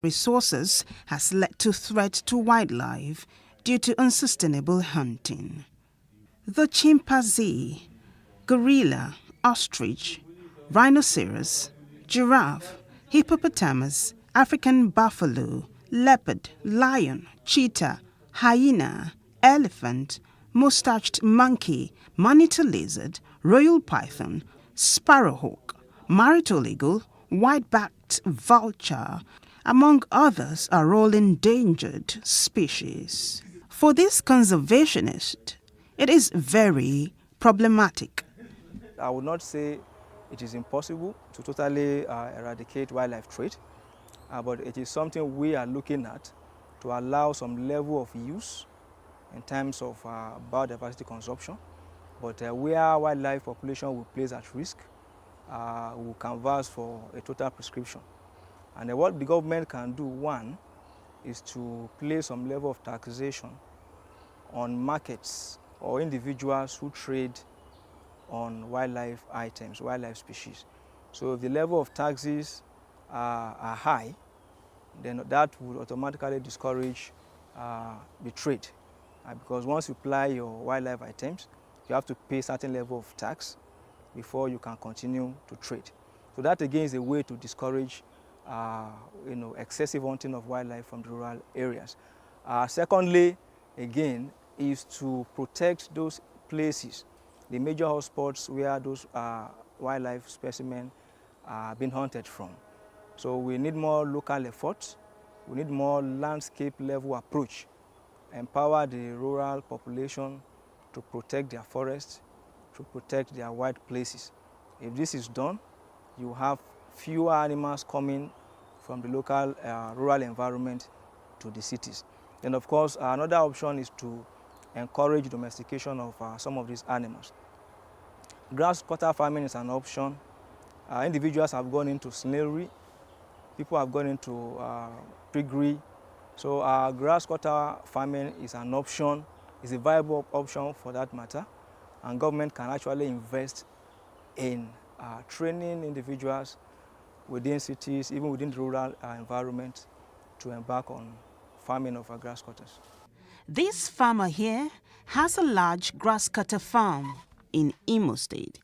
resources has led to threat to wildlife due to unsustainable hunting. The chimpanzee, gorilla, ostrich, rhinoceros, giraffe, hippopotamus, African buffalo, leopard, lion, cheetah, hyena, elephant, mustached monkey, monitor lizard, royal python, sparrowhawk, marital eagle, white-backed vulture, among others, are all endangered species. For this conservationist, it is very problematic. I would not say it is impossible to totally eradicate wildlife trade, but it is something we are looking at to allow some level of use in terms of biodiversity consumption. But where wildlife population will place at risk, we will canvass for a total prescription. And what the government can do, one, is to place some level of taxation on markets or individuals who trade on wildlife items, wildlife species. So if the level of taxes are high, then that would automatically discourage the trade. Because once you apply your wildlife items, you have to pay a certain level of tax before you can continue to trade. So that again is a way to discourage excessive hunting of wildlife from the rural areas. Secondly, again, is to protect those places, the major hotspots where those wildlife specimens are being hunted from. So we need more local efforts, we need more landscape level approach, empower the rural population to protect their forests, to protect their wild places. If this is done, you have fewer animals coming from the local rural environment to the cities. And of course, another option is to encourage domestication of some of these animals. Grass cutter farming is an option. Individuals have gone into snailry, people have gone into piggery. So grass cutter farming is an option, is a viable option for that matter. And government can actually invest in training individuals within cities, even within the rural environment, to embark on farming of grass cutters. This farmer here has a large grass cutter farm in Imo State.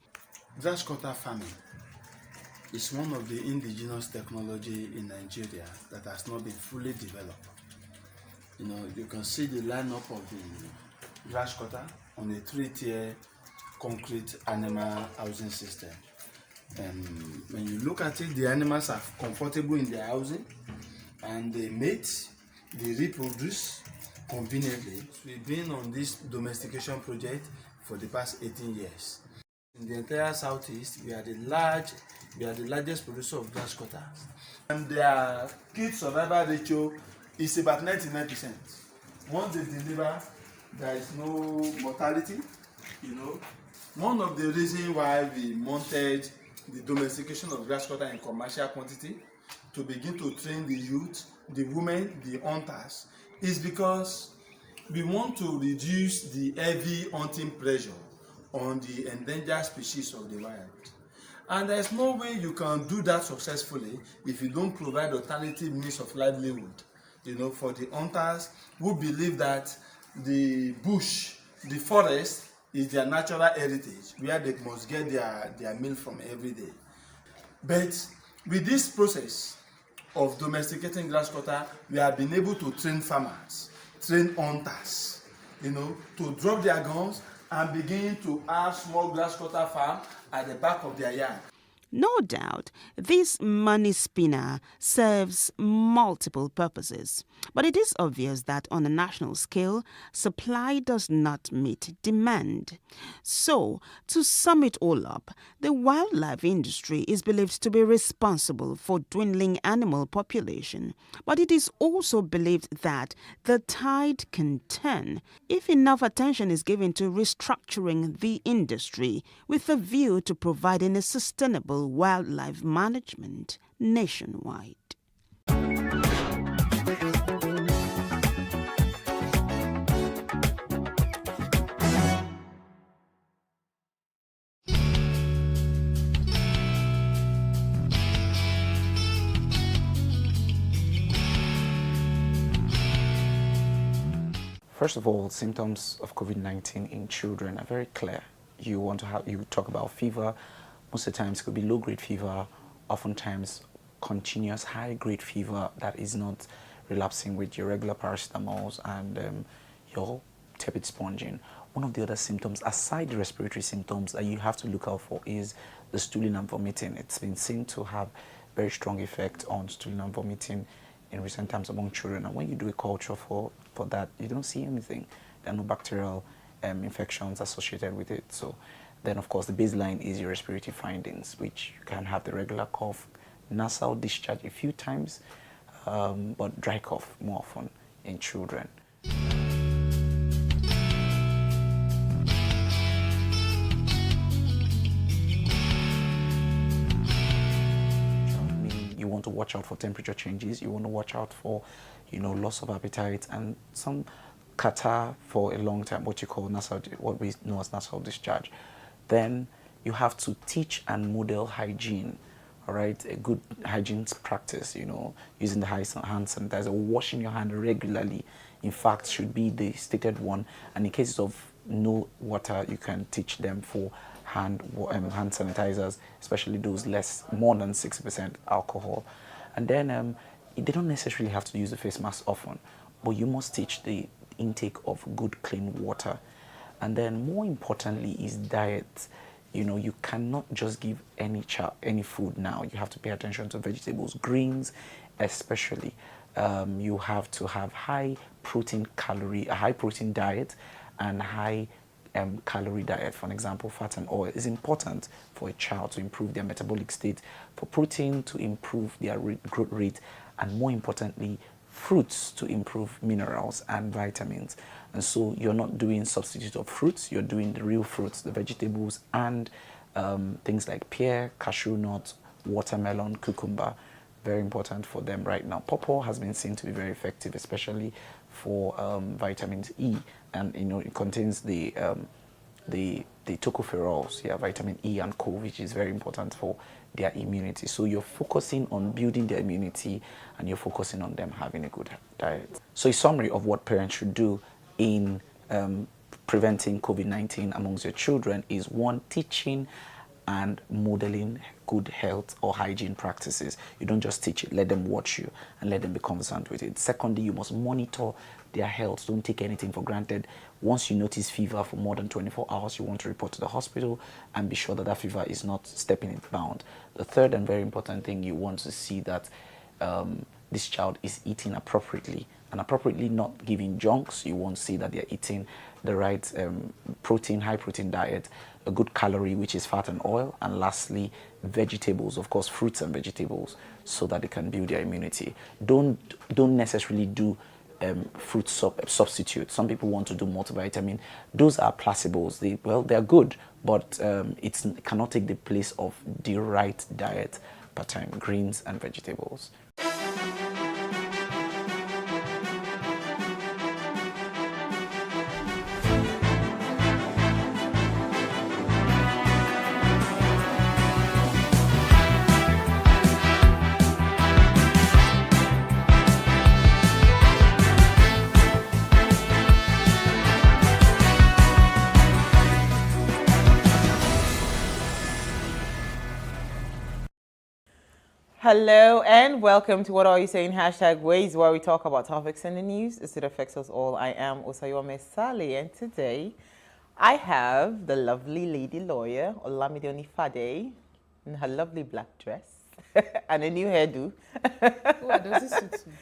Grass cutter farming is one of the indigenous technology in Nigeria that has not been fully developed. You can see the lineup of the grass cutter on a 3-tier concrete animal housing system. When you look at it, the animals are comfortable in their housing and they mate, they reproduce conveniently. We've been on this domestication project for the past 18 years. In the entire Southeast, we are the largest producer of grass cutters. And their kid survival ratio is about 99%. Once they deliver, there is no mortality. One of the reasons why we mounted the domestication of grass cutter in commercial quantity to begin to train the youth, the women, the hunters, is because we want to reduce the heavy hunting pressure on the endangered species of the wild. And there's no way you can do that successfully if you don't provide alternative means of livelihood, for the hunters who believe that the bush, the forest, is their natural heritage, where they must get their meal from every day. But with this process of domesticating grass cutter, we have been able to train farmers, train hunters, to drop their guns and begin to have small grass cutter farm at the back of their yard. No doubt, this money spinner serves multiple purposes, but it is obvious that on a national scale, supply does not meet demand. So, to sum it all up, the wildlife industry is believed to be responsible for dwindling animal population, but it is also believed that the tide can turn if enough attention is given to restructuring the industry with a view to providing a sustainable wildlife management nationwide. First of all, symptoms of COVID-19 in children are very clear. You talk about fever. Most of the times it could be low-grade fever, oftentimes continuous high-grade fever that is not relapsing with your regular paracetamols and your tepid sponging. One of the other symptoms, aside the respiratory symptoms that you have to look out for, is the stooling and vomiting. It's been seen to have very strong effect on stooling and vomiting in recent times among children. And when you do a culture for that, you don't see anything. There are no bacterial infections associated with it. So then, of course, the baseline is your respiratory findings, which you can have the regular cough, nasal discharge a few times, but dry cough more often in children. You want to watch out for temperature changes. You want to watch out for, loss of appetite and some catarrh for a long time, what we know as nasal discharge. Then you have to teach and model hygiene, all right? A good hygiene practice, using the hand sanitizer, washing your hand regularly, in fact, should be the stated one. And in cases of no water, you can teach them for hand sanitizers, especially those more than 60% alcohol. And then they don't necessarily have to use the face mask often, but you must teach the intake of good clean water. And then more importantly is diet. You cannot just give any food now. You have to pay attention to vegetables, greens especially. You have to have a high protein diet and high calorie diet. For example, fat and oil is important for a child to improve their metabolic state, for protein to improve their growth rate, and more importantly, fruits to improve minerals and vitamins. And so you're not doing substitute of fruits, you're doing the real fruits, the vegetables, and things like pear, cashew nut, watermelon, cucumber. Very important for them right now. Pawpaw has been seen to be very effective, especially for vitamins E, and it contains the tocopherols, vitamin E and Co, which is very important for their immunity. So you're focusing on building their immunity, and you're focusing on them having a good diet. So a summary of what parents should do in preventing COVID-19 amongst your children is: 1, teaching and modeling good health or hygiene practices. You don't just teach it, let them watch you and let them be conversant with it. Secondly, you must monitor their health. Don't take anything for granted. Once you notice fever for more than 24 hours, you want to report to the hospital and be sure that that fever is not stepping its bound. The third and very important thing, you want to see that this child is eating appropriately, and appropriately not giving junks. You want to see that they're eating the right high protein diet, a good calorie, which is fat and oil, and lastly, vegetables, of course, fruits and vegetables, so that they can build their immunity. Don't necessarily do fruit substitute. Some people want to do multivitamin. Those are placebos. They're good, but it cannot take the place of the right diet pattern, greens and vegetables. Hello and welcome to What Are You Saying? #ways, where we talk about topics in the news as it affects us all. I am Osayome Sali, and today I have the lovely lady lawyer Olamide Onifade in her lovely black dress and a new hairdo. What does this suit me?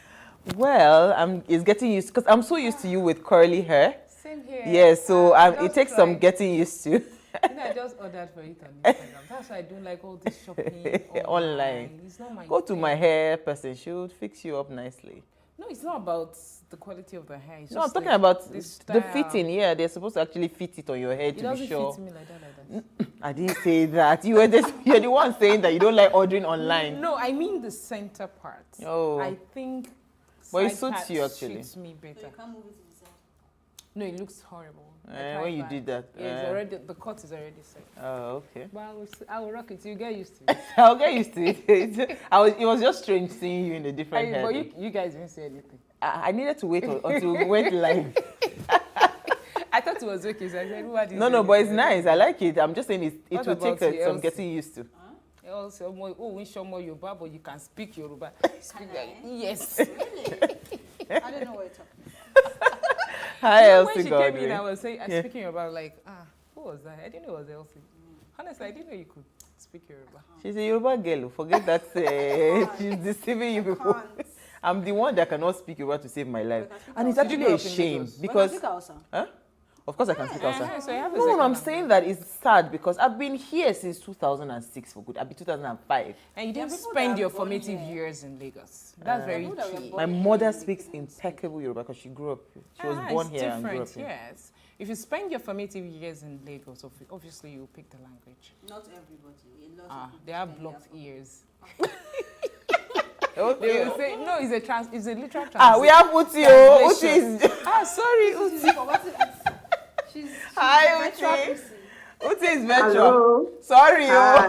Well, it's getting used, because I'm so used to you with curly hair. Same here. Yes, so it takes some getting used to. I just ordered for it on Instagram. That's why I don't like all this shopping online. It's not my Go to my hair person. She will fix you up nicely. No, it's not about the quality of the hair. It's No, I'm just talking like about the the fitting. Yeah, they're supposed to actually fit it on your head It to be doesn't sure. fit me like that. I didn't say that. You're the one saying that you don't like ordering online. No, I mean the center part. Oh. I think But it side suits part you, actually. suits me better. No, it looks horrible. When you did that. Yeah, it's already, the cut is already set. Oh, okay. But I will rock it. You get used to it. I'll get used to it. It was just strange seeing you in a different hair. But you guys didn't say anything. I needed to wait until we went live. I thought it was okay. So I said, what is No, but it's nice. I like it. I'm just saying it What will take about you, some Elsie? getting used to. Also, we show more Yoruba, but you can speak Yoruba. Can I? Yes. Really? I don't know what you're talking Hi, When Elsie she came in, Godwin. I was saying, speaking about who was that? I didn't know it was Elsie. Honestly, I didn't know you could speak Yoruba. She's a Yoruba girl. Forget that. She's deceiving you people. Can't. I'm the one that cannot speak Yoruba to save my life. And it's Did you actually grow a up in shame Lagos? because. Because Huh? Of course, I can speak Hausa. So you have a No, second I'm language. saying that it's sad because I've been here since 2006 for good. I've been 2005. And you didn't people spend that your are born formative here. years in Lagos. That's very people that were key. born My mother speaks impeccable Yoruba because she grew up. She was born it's here and grew up different, here. yes. If you spend your formative years in Lagos, obviously you pick the language. not everybody. A lot of people They have spend blocked their- ears. Okay. They will say, no, it's a literal translation. We have Uti. Oh, Uti is. Sorry, Uti. She's forgotten it. She's Hi, a virtual Uti. person. Uti is virtual. Hello. Sorry, Hi.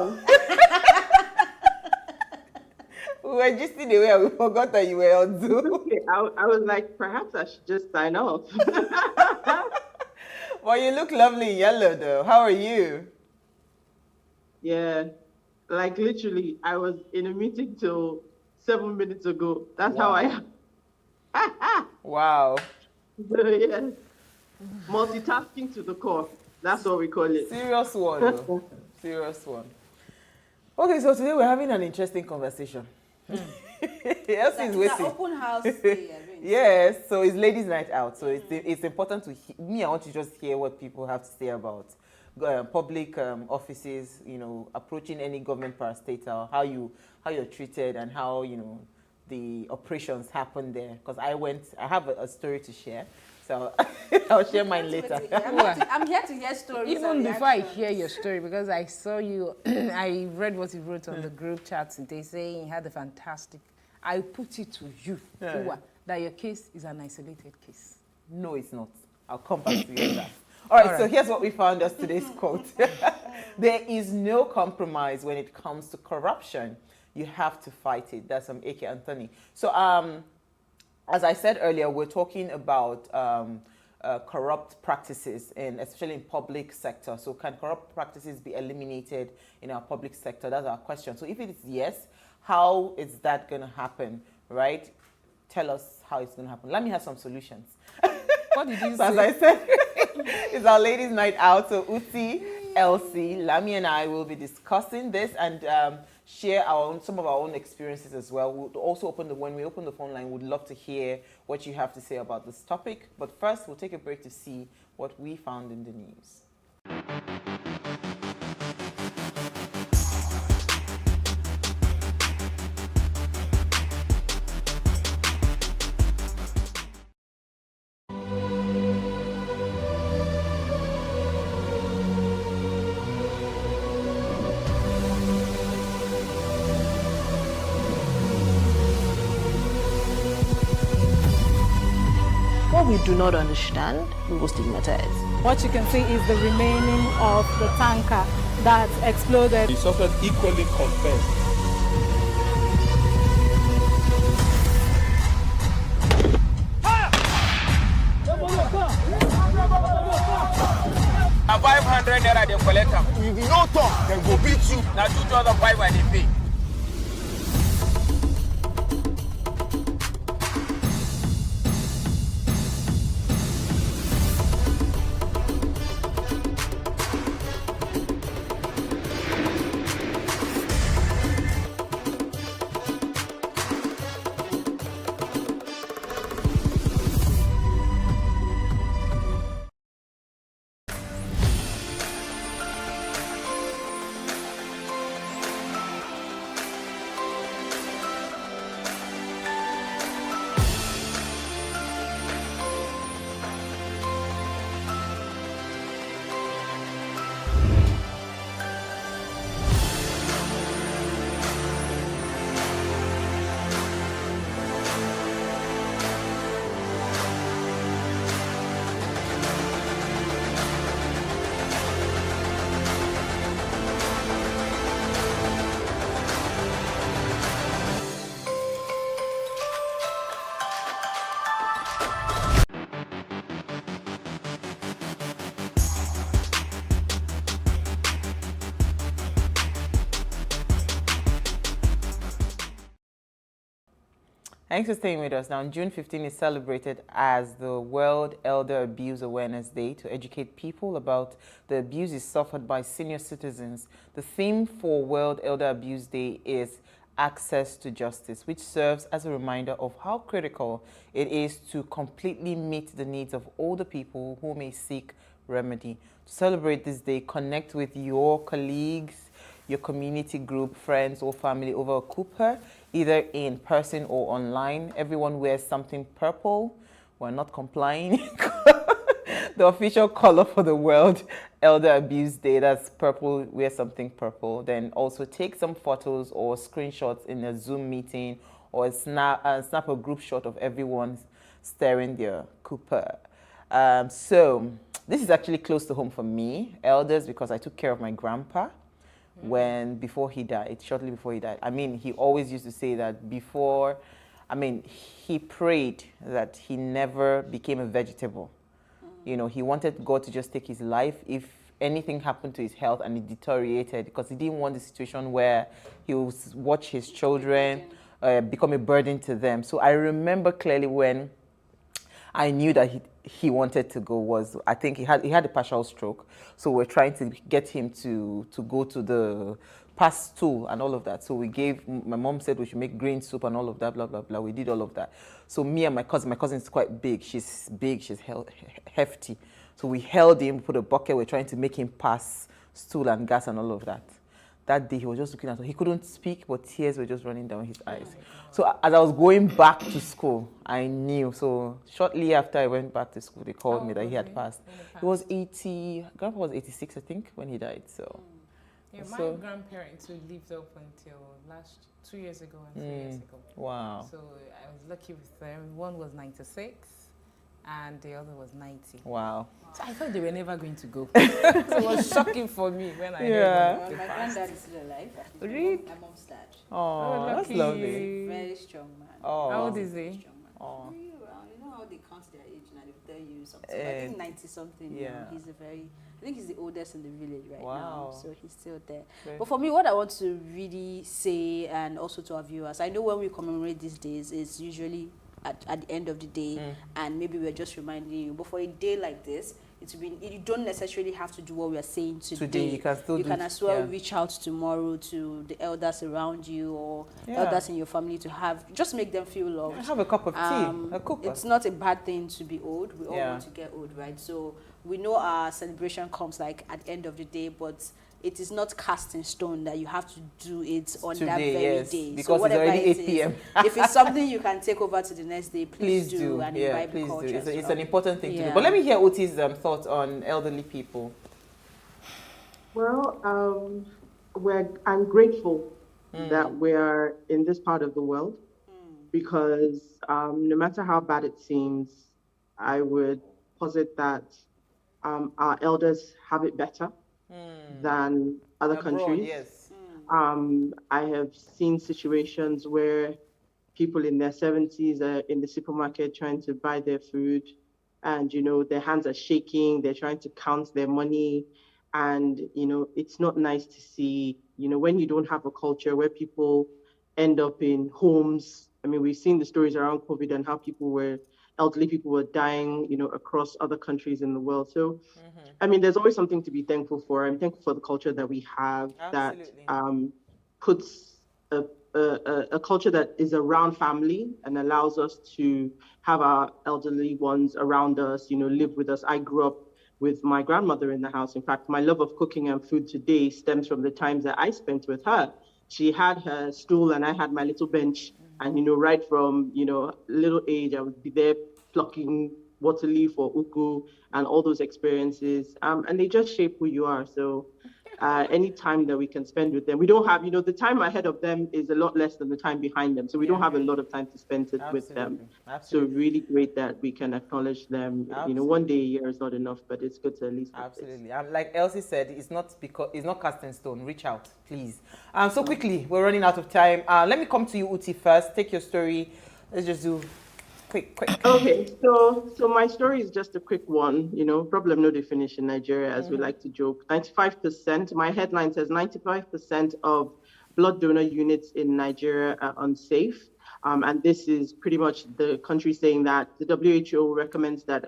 we were just in the way we forgot that you were on Zoom. Okay, I was like, perhaps I should just sign off. Well, you look lovely in yellow, though. How are you? Yeah, like literally, I was in a meeting till 7 minutes ago. That's how I am. Wow. So, yeah. Multitasking to the core. That's what we call it. Serious one, though. Serious one. Okay, so today we're having an interesting conversation. Elsie is It's an waiting. open house day. I mean. Yes, so it's ladies' night out. So it's important to me. I want to just hear what people have to say about public offices. You know, approaching any government parastatal, how you're treated, and how the operations happen there. Because I have a story to share. So I'll share mine later. I'm here to hear stories. Even and before I reactions. hear your story, because I saw you, I read what you wrote on the group chat today saying you had a fantastic, I put it to you, Uwa, that your case is an isolated case. No, it's not. I'll come back to you on that. All right, so here's what we found as today's quote. There is no compromise when it comes to corruption. You have to fight it. That's A.K. Anthony. So, as I said earlier, we're talking about corrupt practices, especially in public sector. So can corrupt practices be eliminated in our public sector? That's our question. So if it is yes, how is that going to happen, right? Tell us how it's going to happen. Let me have some solutions. What did you So as say? I said, it's our ladies' night out. So Uti, Elsie, Lami, and I will be discussing this and share some of our own experiences as well. We'll also when we open the phone line, we'd love to hear what you have to say about this topic. But first, we'll take a break to see what we found in the news. What we do not understand, we will stigmatize. What you can see is the remaining of the tanker that exploded. He suffered equally confessed. A 500 naira they collect am. If you no talk, dem go beat you. Na 2,500 they pay. Thanks for staying with us. Now, June 15 is celebrated as the World Elder Abuse Awareness Day to educate people about the abuses suffered by senior citizens. The theme for World Elder Abuse Day is access to justice, which serves as a reminder of how critical it is to completely meet the needs of older people who may seek remedy. To celebrate this day, connect with your colleagues, your community group, friends, or family over a cooper, either in person or online. Everyone wears something purple. We're not complying. The official color for the World Elder Abuse Day, that's purple, wear something purple. Then also take some photos or screenshots in a Zoom meeting, or snap a group shot of everyone staring their cooper. So this is actually close to home for me, elders, because I took care of my grandpa before he died, shortly before he died. I mean, he always used to say that he prayed that he never became a vegetable. You know, he wanted God to just take his life if anything happened to his health and it deteriorated, because he didn't want the situation where he would watch his children become a burden to them. So I remember clearly when I knew that he wanted to go I think he had a partial stroke. So we're trying to get him to go to the pass stool and all of that. So my mom said we should make green soup and all of that, blah, blah, blah. We did all of that. So me and my cousin is quite big. She's big, she's hefty. So we held him, put a bucket, we're trying to make him pass stool and gas and all of that. That day he was just looking at us. He couldn't speak, but tears were just running down his eyes. So as I was going back to school, I knew. So shortly after I went back to school, they called me that he had passed. He was 80, Grandpa was 86, I think, when he died. So. Yeah, my grandparents who lived up until 2 years ago and 3 years ago. Wow. So I was lucky with them. One was 96 and the other was 90. Wow. So I thought they were never going to go. So it was shocking for me when I heard them. My granddad is still alive. Really? My mom's dad. Oh, that's lovely. Very strong man. Oh. How old is he? Oh. You know how they count their age now, they tell you something. I think 90 something. Yeah. I think he's the oldest in the village right now, so he's still there. Very but for me, what I want to really say, and also to our viewers, I know when we commemorate these days, it's usually at the end of the day, and maybe we're just reminding you. But for a day like this, you don't necessarily have to do what we are saying today. You can still as well reach out tomorrow to the elders around you or elders in your family to just make them feel loved. Have a cup of tea, a cooker. It's not a bad thing to be old. We all want to get old, right? So we know our celebration comes like at the end of the day, but it is not cast in stone that you have to do it on that very day. Because so it's already 8 p.m. If it's something you can take over to the next day, please do. And imbibe the culture. It's an important thing to do. But let me hear Oti's thoughts on elderly people. Well, I'm grateful that we're in this part of the world because no matter how bad it seems, I would posit that our elders have it better than other countries. Yes. I have seen situations where people in their 70s are in the supermarket trying to buy their food and, their hands are shaking. They're trying to count their money. And, it's not nice to see, when you don't have a culture where people end up in homes. I mean, we've seen the stories around COVID and how elderly people were dying, across other countries in the world. So, I mean, there's always something to be thankful for. I'm thankful for the culture that we have that puts a culture that is around family and allows us to have our elderly ones around us, live with us. I grew up with my grandmother in the house. In fact, my love of cooking and food today stems from the times that I spent with her. She had her stool and I had my little bench. And, right from, little age, I would be there plucking water leaf or ugu and all those experiences. And they just shape who you are. So any time that we can spend with them, we don't have, the time ahead of them is a lot less than the time behind them. So we don't have a lot of time to spend with them. So really great that we can acknowledge them. One day a year is not enough, but it's good to at least. Absolutely. Like Elsie said, it's not cast in stone. Reach out, please. So quickly, we're running out of time. Let me come to you, Uti, first. Take your story. Let's just do quick. Okay, so my story is just a quick one. Problem no dey finish in Nigeria, as we like to joke. 95%. My headline says 95% of blood donor units in Nigeria are unsafe. And this is pretty much the country saying that the WHO recommends that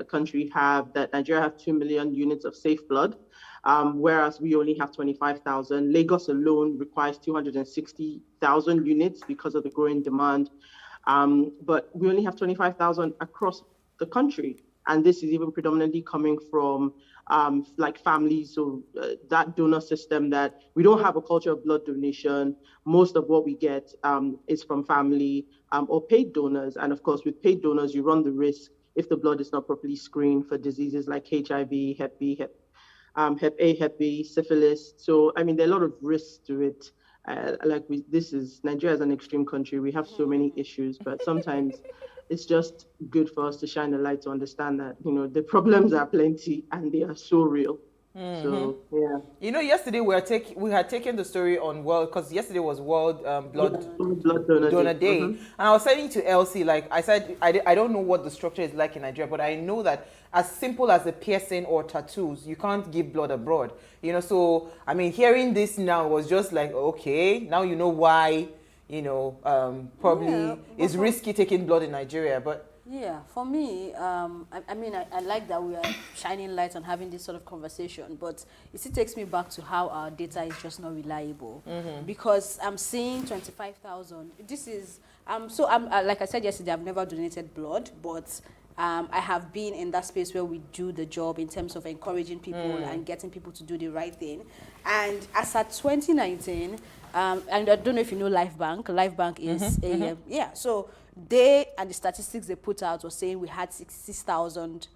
Nigeria have 2 million units of safe blood, whereas we only have 25,000. Lagos alone requires 260,000 units because of the growing demand. But we only have 25,000 across the country. And this is even predominantly coming from like families. So that donor system, that we don't have a culture of blood donation. Most of what we get is from family or paid donors. And of course, with paid donors, you run the risk, if the blood is not properly screened, for diseases like HIV, Hep B, Hep A, Hep B, syphilis. So, I mean, there are a lot of risks to it. Nigeria is an extreme country. We have so many issues, but sometimes it's just good for us to shine a light to understand that, the problems are plenty and they are so real. So, yeah. Yesterday we had taken the story on World, because yesterday was World Blood Donor Day. And I was saying to Elsie, like I said, I don't know what the structure is like in Nigeria, but I know that as simple as a piercing or tattoos, you can't give blood abroad. So, I mean, hearing this now was just like, okay, now you know why, probably it's risky taking blood in Nigeria, but... Yeah, for me, I like that we are shining light on having this sort of conversation, but it still takes me back to how our data is just not reliable. Because I'm seeing 25,000. This is, like I said yesterday, I've never donated blood, but I have been in that space where we do the job in terms of encouraging people and getting people to do the right thing. And as at 2019, and I don't know if you know Life Bank. Life Bank is so they, and the statistics they put out, was saying we had 66,000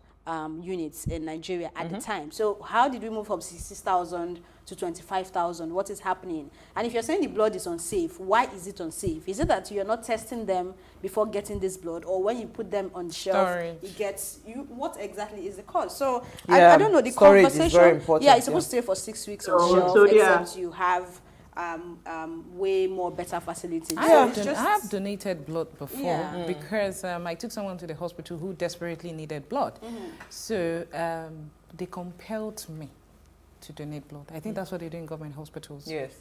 units in Nigeria at the time. So how did we move from 66,000 to 25,000? What is happening? And if you're saying the blood is unsafe, why is it unsafe? Is it that you're not testing them before getting this blood, or when you put them on the shelf, it gets you? What exactly is the cause? So I don't know. The conversation is very important. It's supposed to stay for 6 weeks on the shelf, except you have way more better facilities. I have donated blood before because I took someone to the hospital who desperately needed blood. So they compelled me to donate blood. I think that's what they do in government hospitals. Yes.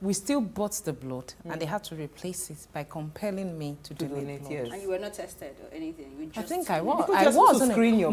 We still bought the blood and they had to replace it by compelling me to donate blood. Yes. And you were not tested or anything? You just I think I was.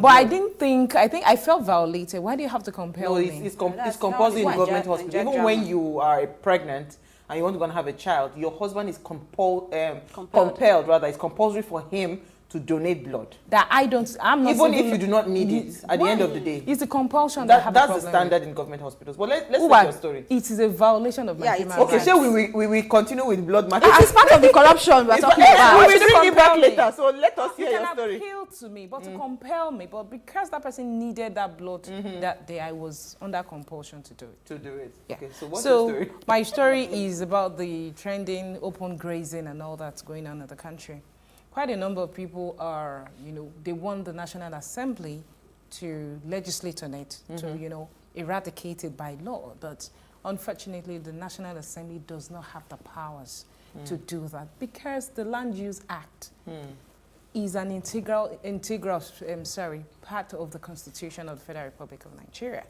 But I didn't think, I felt violated. Why do you have to compel me? It's compulsory in government hospitals. Even when you are pregnant and you want to go and have a child, your husband is compelled, it's compulsory for him to donate blood. I'm not even if you do not need it at the end of the day. It's a compulsion that's the standard in government hospitals. But let's take your story. It is a violation of my human rights. Okay, so we continue with blood matter. It is part of the corruption we're talking about. We will bring it back later. So let us hear your story. You can appeal to me, but to compel me. But because that person needed that blood that day, I was under compulsion to do it. To do it. Yeah. Okay, so what's your story? My story is about the trending open grazing and all that's going on in the country. Quite a number of people are, they want the National Assembly to legislate on it, to, eradicate it by law. But unfortunately, the National Assembly does not have the powers to do that because the Land Use Act is an integral part of the Constitution of the Federal Republic of Nigeria.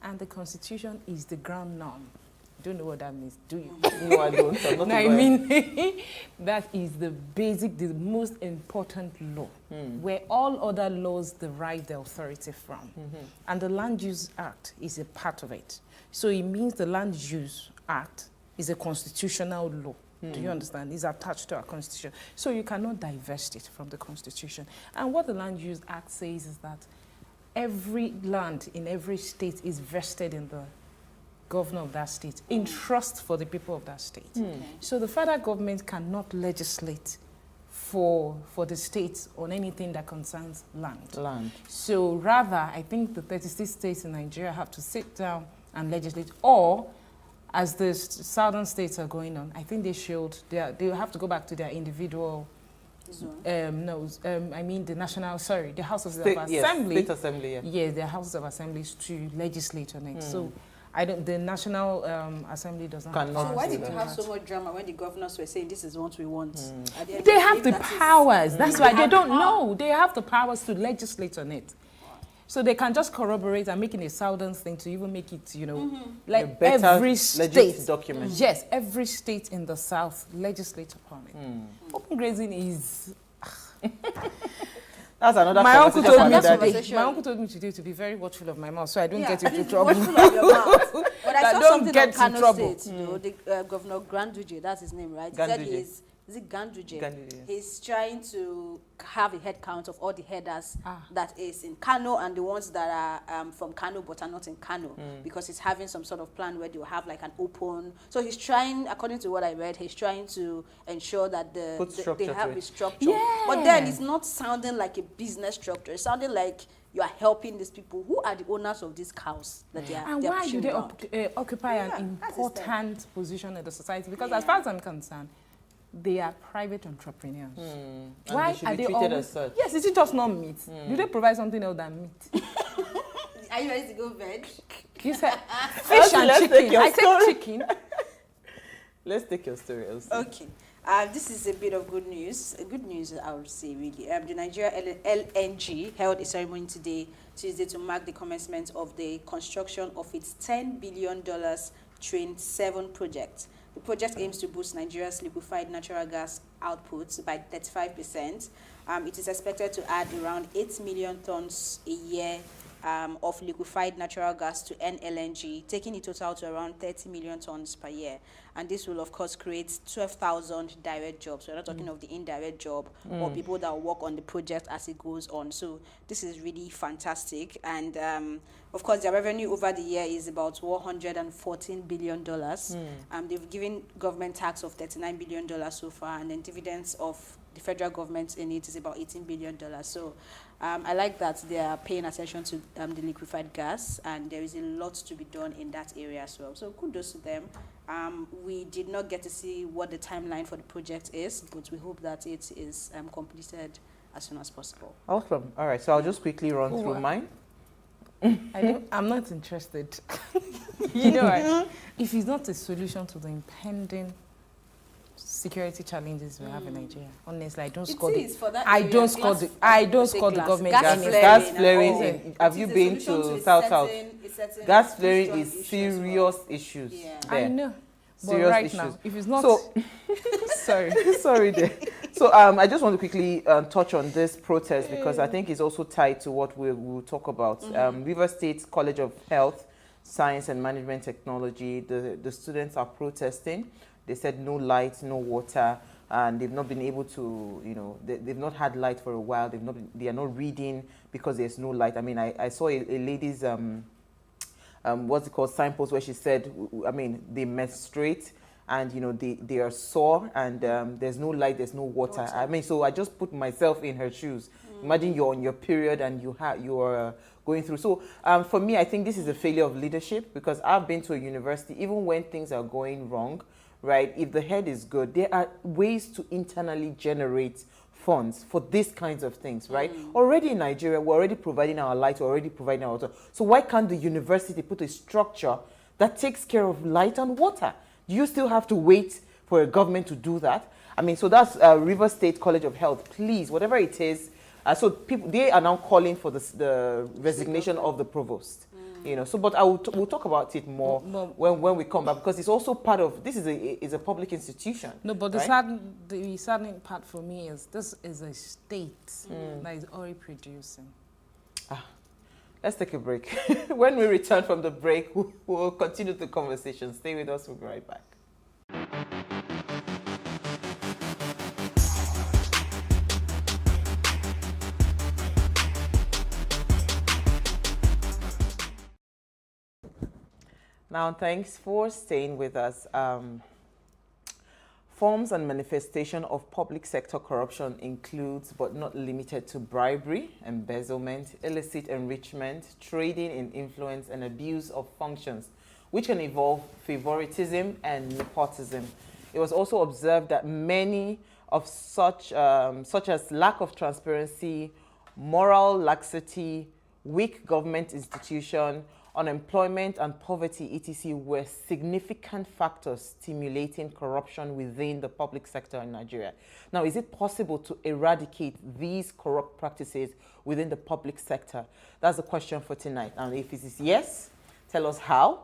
And the Constitution is the ground norm. Don't know what that means, do you? No, I don't. I mean, that is the most important law, where all other laws derive their authority from. And the Land Use Act is a part of it. So it means the Land Use Act is a constitutional law. Do you understand? It's attached to our Constitution. So you cannot divest it from the Constitution. And what the Land Use Act says is that every land in every state is vested in the governor of that state, in trust for the people of that state. So the federal government cannot legislate for the states on anything that concerns land. So rather, I think the 36 states in Nigeria have to sit down and legislate, or as the southern states are going on, I think they have to go back to their individual I mean the Houses of Assembly. State Assembly, yeah, the Houses of Assemblies to legislate on it. So the National Assembly does not have So why did you have so much drama when the governors were saying this is what we want? They have the powers. That's why they don't know. They have the powers to legislate on it. So they can just corroborate and make it a southern thing to even make it, like A better every legit state. document. Yes, every state in the south legislate upon it. Open grazing is... That's another my uncle conversation told me for another day. today. My uncle told me today to be very watchful of my mouth, so I don't get into Watchful trouble. of your mouth. But I That saw don't something get on in Kano trouble. State, the Governor Granduje, that's his name, right? He said Ganduje. is it Ganduje? Ganduje, yes. He's trying to have a head count of all the headers that is in Kano and the ones that are from Kano but are not in Kano, because he's having some sort of plan where they'll have like an open. So he's trying, according to what I read, he's trying to ensure that they have a structure. Yeah. But then it's not sounding like a business structure. It's sounding like you are helping these people. Who are the owners of these cows that they are? And they are why do pushing they around? occupy an that's his thing. important position in the society? Because as far as I'm concerned, they are private entrepreneurs. And Why they should are be they treated always... as such. Yes, is it just not meat? Do they provide something else than meat? Are you ready to go veg? You said fish and let's take chicken. your I story. take chicken. Let's take your story, Elsie. Okay. This is a bit of good news. Good news, I would say, really. The Nigeria LNG held a ceremony today, Tuesday, to mark the commencement of the construction of its $10 billion Train 7 project. The project aims to boost Nigeria's liquefied natural gas output by 35%. It is expected to add around 8 million tons a year of liquefied natural gas to NLNG, taking the total to around 30 million tons per year. And this will, of course, create 12,000 direct jobs. We're not talking of the indirect job or people that will work on the project as it goes on. So this is really fantastic. And, of course, their revenue over the year is about $114 billion. They've given government tax of $39 billion so far, and then dividends of the federal government in it is about $18 billion. So I like that they are paying attention to the liquefied gas, and there is a lot to be done in that area as well. So kudos to them. We did not get to see what the timeline for the project is, but we hope that it is completed as soon as possible. Awesome. All right, so I'll just quickly run through mine. I'm not interested. You know what? If it's not a solution to the impending security challenges we have in Nigeria, honestly, I don't score the government Gas flaring. Have you been to South? Gas flaring is serious issues. I know. Serious but right issues. now, if it's not... So, sorry there. So I just want to quickly touch on this protest because I think it's also tied to what we will talk about. River State College of Health, Science and Management Technology, the students are protesting. They said no light, no water, and they've not been able to, they've not had light for a while. They are not reading because there's no light. I mean, I saw a lady's, what's it called, signpost where she said, they menstruate and, they are sore and there's no light, there's no water. I mean, so I just put myself in her shoes. Imagine you're on your period and you're going through. So for me, I think this is a failure of leadership because I've been to a university, even when things are going wrong, right? If the head is good, there are ways to internally generate funds for these kinds of things, right? Already in Nigeria, we're already providing our light, we're already providing our water. So why can't the university put a structure that takes care of light and water? Do you still have to wait for a government to do that? I mean, so that's River State College of Health. Please, whatever it is. So people, they are now calling for the resignation of the provost. So, but we'll talk about it more when we come back because it's also part of, this is a public institution. No, but right? the saddening part for me is this is a state that is already producing. Let's take a break. When we return from the break, we'll continue the conversation. Stay with us, we'll be right back. Now, thanks for staying with us. Forms and manifestation of public sector corruption includes, but not limited to, bribery, embezzlement, illicit enrichment, trading in influence, and abuse of functions, which can involve favoritism and nepotism. It was also observed that many of such as lack of transparency, moral laxity, weak government institution, unemployment and poverty, etc., were significant factors stimulating corruption within the public sector in Nigeria. Now, is it possible to eradicate these corrupt practices within the public sector? That's the question for tonight. And if it is yes, tell us how.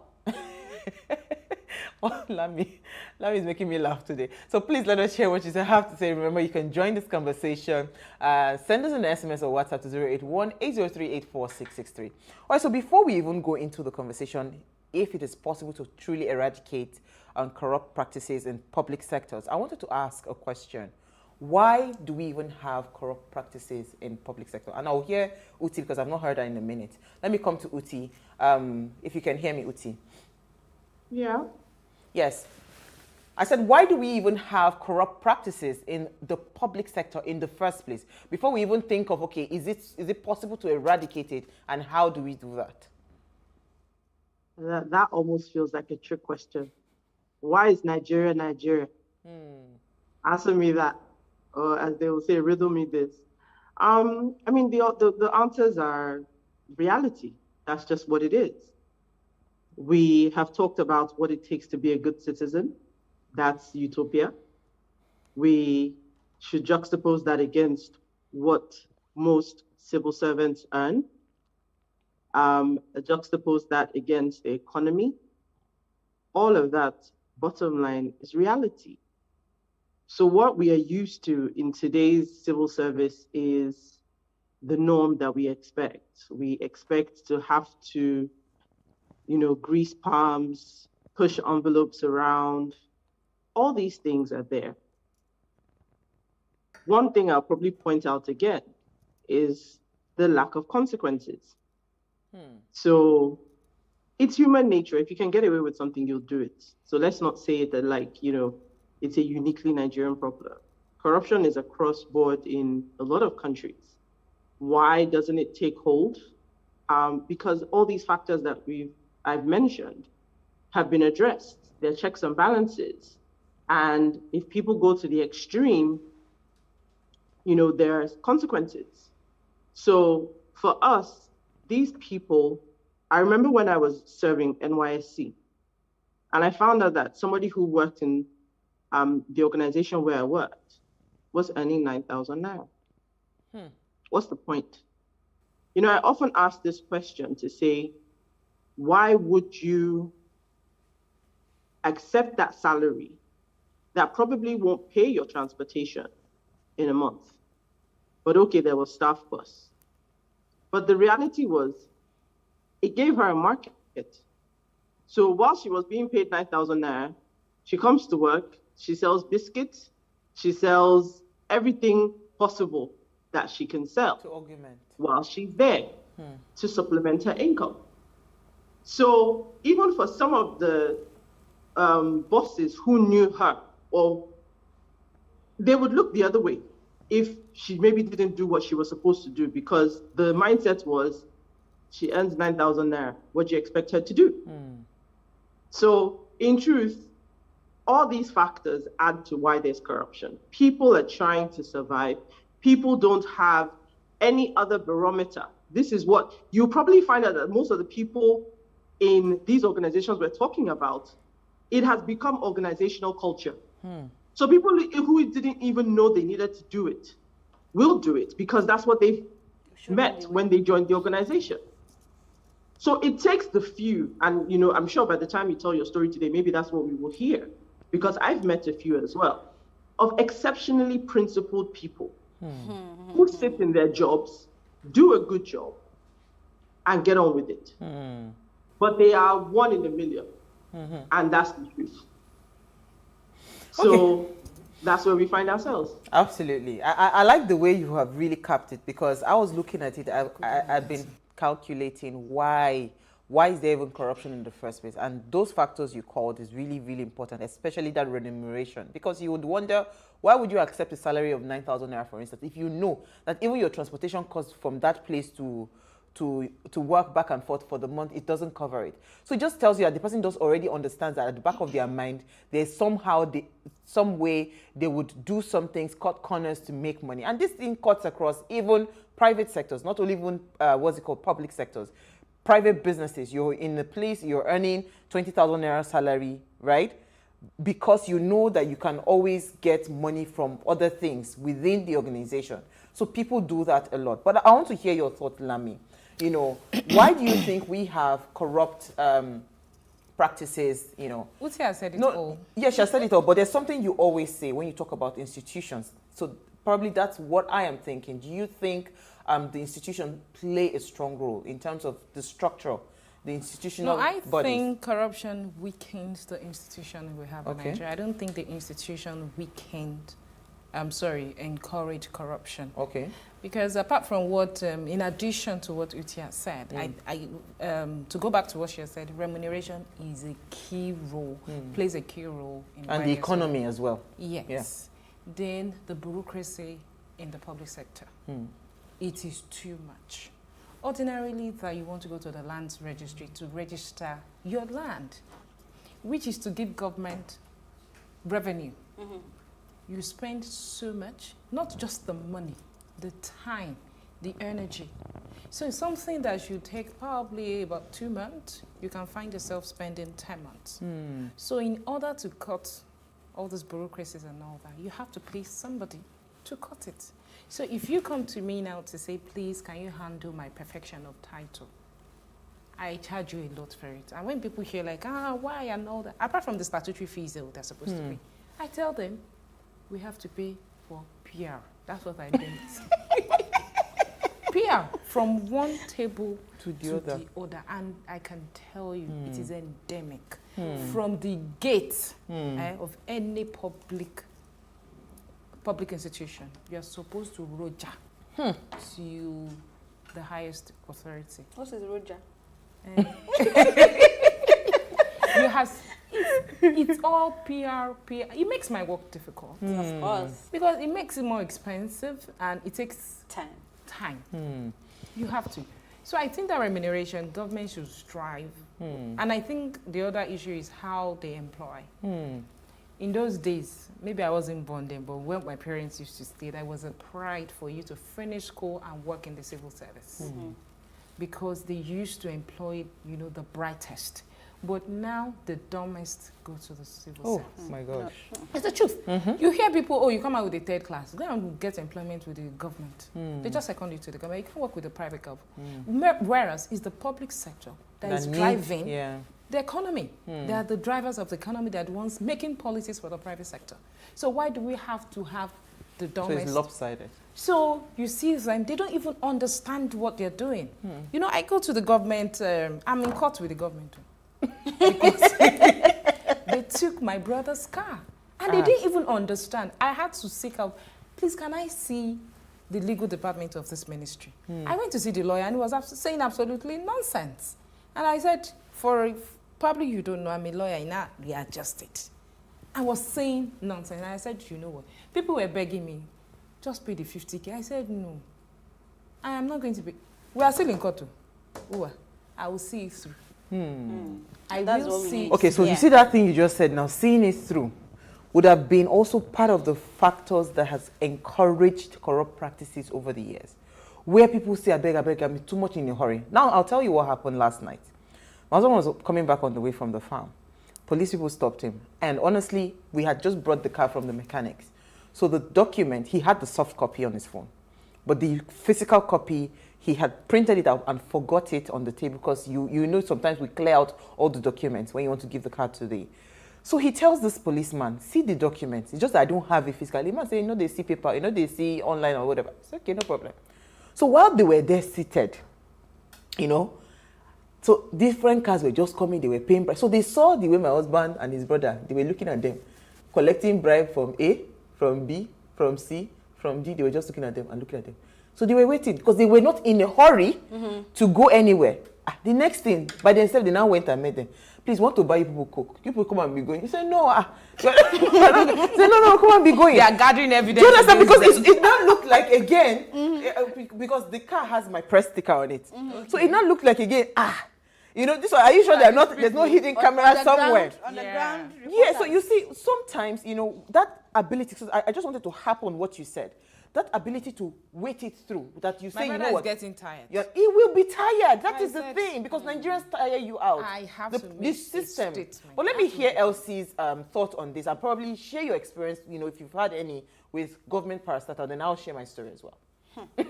Oh, Lami is making me laugh today. So please let us share what you have to say. Remember, you can join this conversation. Send us an SMS or WhatsApp to 081-803-84663. All right, so before we even go into the conversation, if it is possible to truly eradicate corrupt practices in public sectors, I wanted to ask a question. Why do we even have corrupt practices in public sector? And I'll hear Uti because I've not heard her in a minute. Let me come to Uti. If you can hear me, Uti. Yeah. Yes. I said, why do we even have corrupt practices in the public sector in the first place? Before we even think of, okay, is it possible to eradicate it, and how do we do that? That almost feels like a trick question. Why is Nigeria Nigeria? Answer me that, or as they will say, riddle me this. I mean, the answers are reality. That's just what it is. We have talked about what it takes to be a good citizen. That's utopia. We should juxtapose that against what most civil servants earn, juxtapose that against the economy. All of that, bottom line, is reality. So what we are used to in today's civil service is the norm that we expect. We expect to have to, grease palms, push envelopes around. All these things are there. One thing I'll probably point out again is the lack of consequences. So it's human nature. If you can get away with something, you'll do it. So let's not say that it's a uniquely Nigerian problem. Corruption is across board in a lot of countries. Why doesn't it take hold? Because all these factors that I've mentioned have been addressed. There are checks and balances. And if people go to the extreme, there's consequences. So for us, these people, I remember when I was serving NYSC, and I found out that somebody who worked in the organization where I worked was earning 9,000 naira. What's the point? I often ask this question to say, why would you accept that salary that probably won't pay your transportation in a month? But okay, there was staff costs. But the reality was, it gave her a market. So while she was being paid 9,000 naira, she comes to work, she sells biscuits, she sells everything possible that she can sell to augment while she's there to supplement her income. So even for some of the bosses who knew her, or they would look the other way if she maybe didn't do what she was supposed to do, because the mindset was, she earns 9,000 naira. What do you expect her to do? So in truth, all these factors add to why there's corruption. People are trying to survive. People don't have any other barometer. This is what you'll probably find out, that most of the people in these organizations we're talking about, it has become organizational culture. So people who didn't even know they needed to do it will do it because that's what they've met when they joined the organization. So it takes the few, and I'm sure by the time you tell your story today, maybe that's what we will hear, because I've met a few as well, of exceptionally principled people who sit in their jobs, do a good job, and get on with it. But they are one in a million, and that's the truth. So that's where we find ourselves. Absolutely. I like the way you have really capped it, because I was looking at it, I've been calculating why is there even corruption in the first place, and those factors you called is really, really important, especially that remuneration, because you would wonder, why would you accept a salary of 9,000 naira, for instance, if you know that even your transportation costs from that place to work back and forth for the month, it doesn't cover it. So it just tells you that the person does already understands that at the back of their mind, there's some way they would do some things, cut corners to make money. And this thing cuts across even private sectors, not only even, public sectors. private businesses, you're in a place, you're earning 20,000 naira salary, right? Because you know that you can always get money from other things within the organization. So people do that a lot. But I want to hear your thought, Lami. You know, why do you think we have corrupt practices, you know? Uti has said it all. Yes, she has said it all, but there's something you always say when you talk about institutions. So probably that's what I am thinking. Do you think the institution play a strong role in terms of the structure, the institutional bodies? No, I think corruption weakens the institution we have in Nigeria. I don't think the institution encourage corruption. Okay. Because apart from what, in addition to what Uti has said, to go back to what she has said, remuneration is a key role, plays a key role in and the economy as well. Yes. Yeah. Then the bureaucracy in the public sector. It is too much. Ordinarily, that you want to go to the lands registry to register your land, which is to give government revenue. You spend so much, not just the money, the time, the energy. So it's something that should take probably about 2 months. You can find yourself spending 10 months. So in order to cut all these bureaucracies and all that, you have to pay somebody to cut it. So if you come to me now to say, please, can you handle my perfection of title? I charge you a lot for it. And when people hear like, why and all that, apart from the statutory fees they're supposed to pay, I tell them, we have to pay for PR. That's what I mean. PR from one table to the other. And I can tell you, it is endemic. From the gate of any public institution, you are supposed to roger to the highest authority. What is roger? It's all PR. It makes my work difficult. Of course. Because it makes it more expensive and it takes time. You have to. So I think that remuneration, government should strive. And I think the other issue is how they employ. In those days, maybe I wasn't born then, but when my parents used to stay, there was a pride for you to finish school and work in the civil service. Because they used to employ, the brightest. But now the dumbest go to the civil service. Oh my gosh. It's the truth. You hear people, you come out with a third class, go and get employment with the government. They just second you to the government. You can work with the private government. Whereas it's the public sector that is driving the economy. They are the drivers of the economy. They are the ones making policies for the private sector. So why do we have to have the dumbest? So it's lopsided. So you see them, they don't even understand what they're doing. I go to the government, I'm in court with the government. Because they took my brother's car and they didn't even understand. I had to seek out, please, can I see the legal department of this ministry? I went to see the lawyer and he was saying absolutely nonsense. And I said, probably you don't know, I'm a lawyer, and I readjust it. I was saying nonsense. And I said, you know what? People were begging me, just pay the 50K. I said, no, I am not going to pay. We are still in court. I will see it through. I will see. Okay, so you see that thing you just said now, seeing it through would have been also part of the factors that has encouraged corrupt practices over the years. Where people say, I beg, I'm too much in a hurry. Now, I'll tell you what happened last night. My husband was coming back on the way from the farm. Police people stopped him. And honestly, we had just brought the car from the mechanics. So the document, he had the soft copy on his phone. But the physical copy, he had printed it out and forgot it on the table because you know sometimes we clear out all the documents when you want to give the car to the... So he tells this policeman, see the documents. It's just that I don't have it physically. He must say, they see paper, they see online or whatever. It's okay, no problem. So while they were there seated, so different cars were just coming, they were paying price. So they saw the way my husband and his brother, they were looking at them, collecting bribe from A, from B, from C, from D. They were just looking at them and looking at them. So they were waiting because they were not in a hurry to go anywhere. The next thing, by themselves, they now went and met them. Please, want to buy you people Coke. You people come and be going. He said, no. He said, no, come and be going. They are gathering evidence. Do you understand? Because it now looked like again, because the car has my press sticker on it. So it now looked like again, this one, are you sure there's no hidden camera somewhere? On the ground. Yeah, so you see, sometimes, that ability, so I just wanted to harp on what you said. that ability to wait it through, that you say, My you brother know is what? getting tired. He will be tired. That I is the said, thing, because Nigerians tire you out. I have to make this a system. statement. But let me hear Elsie's thought on this, and probably share your experience, if you've had any with government parastatal, then I'll share my story as well. I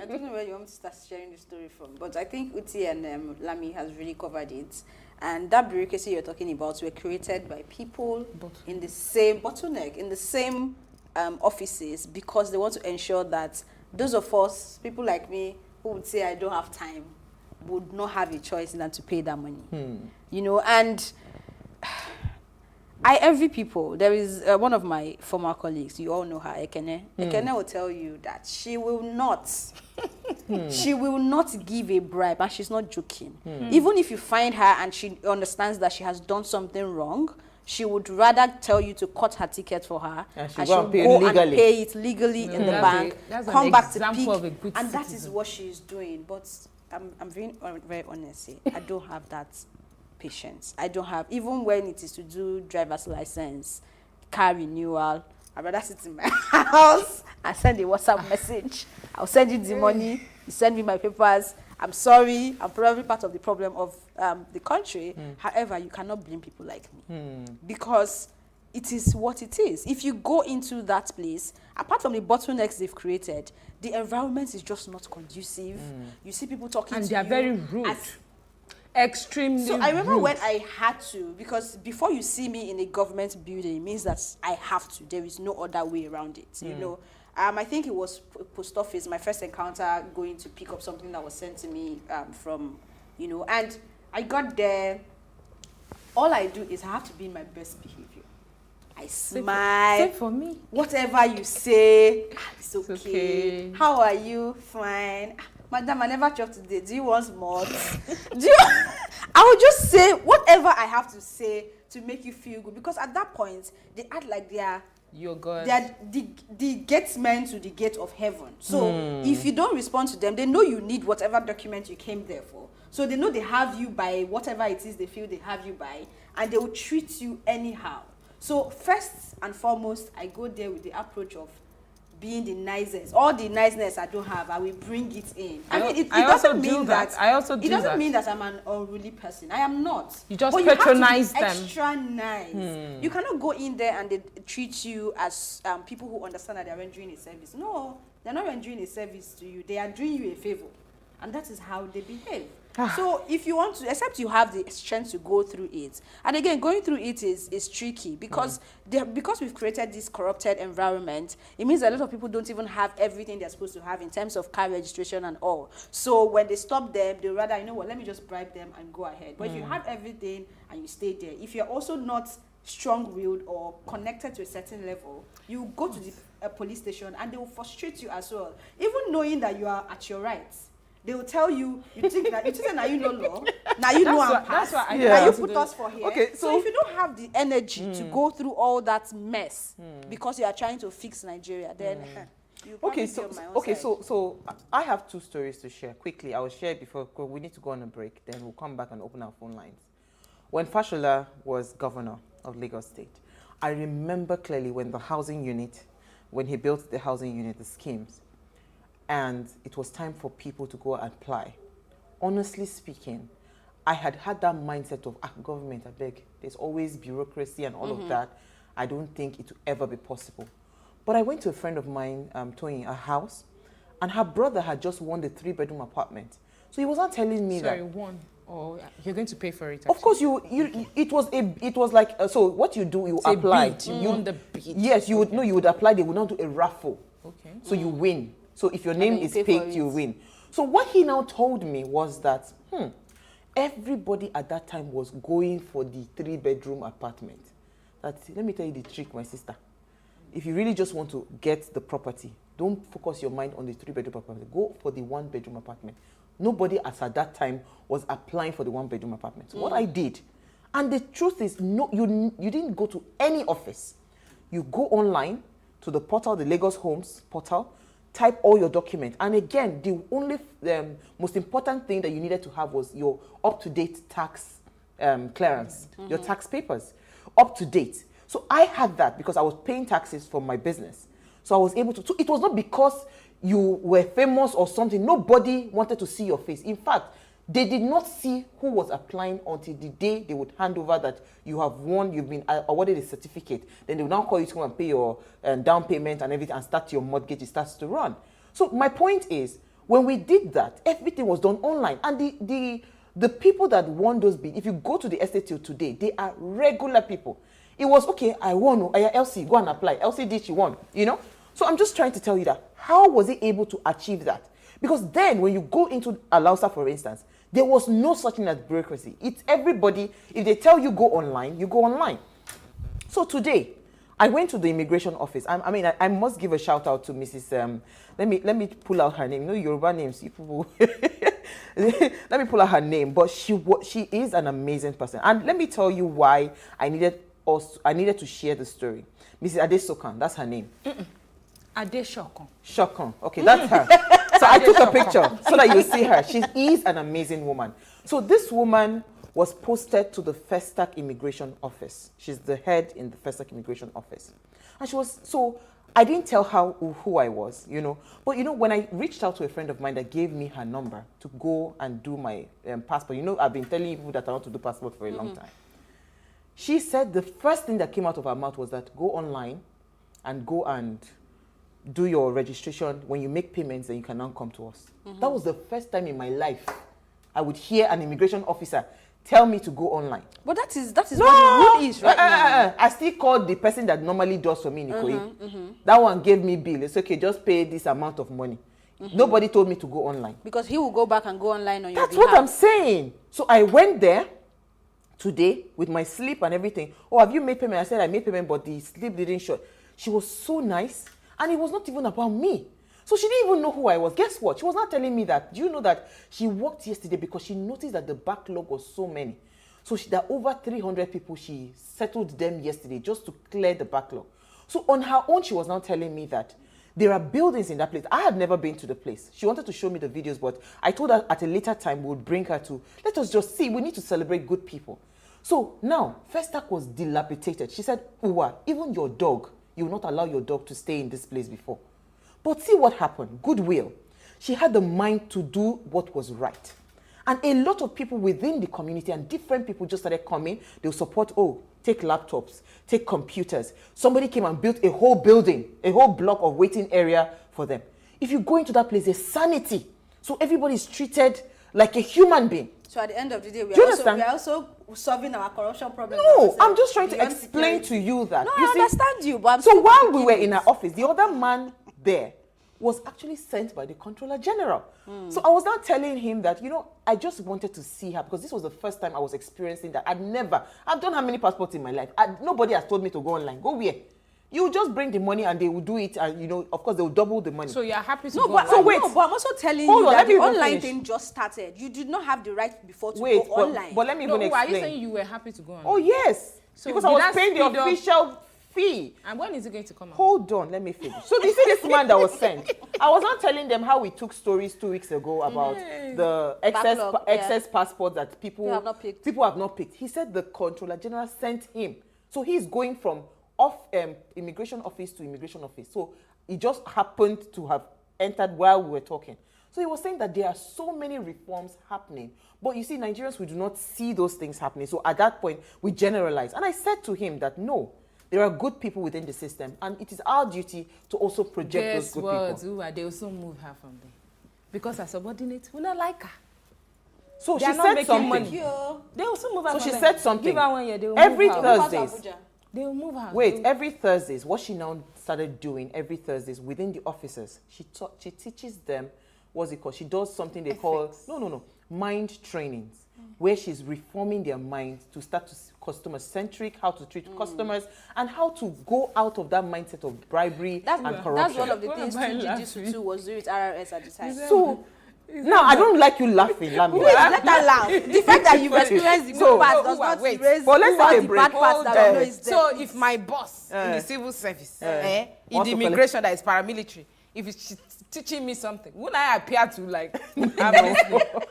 don't know where you want me to start sharing the story from, but I think Uti and Lami has really covered it. And that bureaucracy you're talking about were created by people in the same bottleneck, in the same offices, because they want to ensure that those of us, people like me, who would say I don't have time, would not have a choice than to pay that money. And I envy people. There is one of my former colleagues, you all know her, Ekene. Ekene will tell you that she will not, she will not give a bribe, and she's not joking. Even if you find her and she understands that she has done something wrong, she would rather tell you to cut her ticket for her, and she'll go and pay it legally in the bank, come back to pick, and that is what she's doing. But I'm being very honest here. I don't have that patience. I don't have, even when it is to do driver's license, car renewal, I'd rather sit in my house and send a WhatsApp message. I'll send you the money, you send me my papers. I'm sorry, I'm probably part of the problem of the country. However, you cannot blame people like me because it is what it is. If you go into that place, apart from the bottlenecks they've created, the environment is just not conducive. You see people talking and to they are you very rude. Extremely. So I remember rude. when I had to, because before you see me in a government building, it means that I have to. There is no other way around it. You know, I think it was post office. My first encounter going to pick up something that was sent to me from, and I got there. All I do is I have to be in my best behavior. I smile. Same for me. Whatever you say, it's okay. How are you? Fine. Madam, I never chopped today. Do you want more? I will just say whatever I have to say to make you feel good, because at that point they act like they are God. They are the gatesmen to the gate of heaven. So if you don't respond to them, they know you need whatever document you came there for. So they know they have you by whatever it is they feel they have you by, and they will treat you anyhow. So first and foremost, I go there with the approach of being the nicest. All the niceness I don't have, I will bring it in. I mean, it doesn't mean that. It doesn't mean that I'm an unruly person. I am not. You just but patronize you have them. to be extra nice. You cannot go in there and they treat you as people who understand that they are rendering a service. No, they're not rendering a service to you. They are doing you a favor, and that is how they behave. So if you want to, except you have the strength to go through it, and again, going through it is tricky because because we've created this corrupted environment. It means a lot of people don't even have everything they're supposed to have in terms of car registration and all. So when they stop them, they rather, you know what, let me just bribe them and go ahead. But if you have everything and you stay there, if you're also not strong-willed or connected to a certain level, you go to the police station and they will frustrate you as well, even knowing that you are at your rights. They will tell you, you think that now you know law, now you know I'm past, now you put us for here. Okay, so if you don't have the energy to go through all that mess because you are trying to fix Nigeria, then you probably be on my own side. So I have two stories to share quickly. I will share before we need to go on a break. Then we'll come back and open our phone lines. When Fashola was governor of Lagos State, I remember clearly when the housing unit, when he built the housing unit, the schemes, and it was time for people to go and apply. Honestly speaking, I had that mindset of, government, I beg, there's always bureaucracy and all of that. I don't think it will ever be possible. But I went to a friend of mine, Tony, a house, and her brother had just won the 3-bedroom apartment. So he was not telling me that. Sorry, one. Or you're going to pay for it. Of course, it was like, so what you do, you it's apply. You won the bid. Yes, you would know, you would apply, they would not do a raffle. Okay. So you win. So if your name is picked, you win. So what he now told me was that, everybody at that time was going for the 3-bedroom apartment. Let me tell you the trick, my sister. If you really just want to get the property, don't focus your mind on the 3-bedroom apartment. Go for the 1-bedroom apartment. Nobody as at that time was applying for the 1-bedroom apartment. So what I did, and the truth is, no, you didn't go to any office. You go online to the portal, the Lagos Homes portal, type all your documents. And again, the only most important thing that you needed to have was your up-to-date tax clearance, your tax papers, up to date. So I had that because I was paying taxes for my business. So I was able to. So it was not because you were famous or something. Nobody wanted to see your face. In fact, they did not see who was applying until the day they would hand over that you have won, you've been awarded a certificate. Then they will now call you to come and pay your down payment and everything and start your mortgage. It starts to run. So my point is, when we did that, everything was done online. And the people that won those bids, if you go to the estate till today, they are regular people. It was, okay, I won, Elsie, go and apply. Elsie did, she won, you know? So I'm just trying to tell you that, how was he able to achieve that? Because then when you go into Alausa, for instance, there was no such thing as bureaucracy. It's everybody, if they tell you go online, you go online. So today, I went to the immigration office. I must give a shout out to Mrs. Let me pull out her name. You know Yoruba names. People. Let me pull out her name. But she is an amazing person. And let me tell you why I needed to share the story. Mrs. Adesokan, that's her name. Adeshokon. Shokon. Okay, that's her. So I took a picture so that you see her. She is an amazing woman. So this woman was posted to the Festac Immigration Office. She's the head in the Festac Immigration Office. And she was, so I didn't tell her who I was, you know. But, you know, when I reached out to a friend of mine that gave me her number to go and do my passport, you know, I've been telling people that I want to do passport for a long time. She said the first thing that came out of her mouth was that go online and go and do your registration. When you make payments, then you can now come to us. That was the first time in my life I would hear an immigration officer tell me to go online. But that is what the rule is right now. I still called the person that normally does for me in Ikoyi. That one gave me bill. It's okay, just pay this amount of money. Nobody told me to go online. Because he will go back and go online on your behalf. That's what I'm saying. So I went there today with my slip and everything. Oh, have you made payment? I said I made payment, but the slip didn't show. She was so nice. And it was not even about me. So she didn't even know who I was. Guess what? She was not telling me that. Do you know that she worked yesterday because she noticed that the backlog was so many. So there are over 300 people. She settled them yesterday just to clear the backlog. So on her own, she was now telling me that there are buildings in that place. I had never been to the place. She wanted to show me the videos, but I told her at a later time we would bring her to, let us just see. We need to celebrate good people. So now, Festac was dilapidated. She said, Uwa, even your dog, you will not allow your dog to stay in this place before. But see what happened. Goodwill. She had the mind to do what was right. And a lot of people within the community and different people just started coming. They'll support, take laptops, take computers. Somebody came and built a whole building, a whole block of waiting area for them. If you go into that place, there's sanity. So everybody is treated like a human being. So at the end of the day, we are also solving our corruption problem. No, I'm just trying to explain to you that. No, I understand you, but so while we were in our office, the other man there was actually sent by the Controller General. So I was now telling him that, you know, I just wanted to see her because this was the first time I was experiencing that. I've done how many passports in my life? Nobody has told me to go online. Go where? You just bring the money and they will do it, and you know, of course, they will double the money. So you're happy to go online? So wait, but I'm also telling you that the online thing just started. You did not have the right before to go online. But let me even explain. Are you saying you were happy to go online? Oh yes, so because I was paying the official fee. And when is it going to come out? Hold on, let me finish. So you see this man that was sent. I was not telling them how we took stories 2 weeks ago about the excess passport that people have not picked. He said the Controller General sent him. So he's going from immigration office to immigration office. So it just happened to have entered while we were talking. So he was saying that there are so many reforms happening. But you see, Nigerians, we do not see those things happening. So at that point, we generalize. And I said to him that no, there are good people within the system. And it is our duty to also project those good people. They also move her from there. Because her subordinates will not like her. So she said something. They also move her from there. So she said something. Give her 1 year, they will every move her. Thursdays. They will move her. Wait, every Thursdays, what she now started doing every Thursdays within the officers, she teaches them, what's it called? She does something they call, mind trainings, where she's reforming their minds to start to customer-centric, how to treat customers, and how to go out of that mindset of bribery and corruption. That's one of the things Gigi was doing with RRS at the time. So, now, I don't like you laughing, Lami. Wait, let her laugh. The fact that you've experienced the good parts does not erase the bad parts that I know is there. So if my boss in the civil service, in the immigration that is paramilitary, if she's teaching me something, wouldn't I appear to like...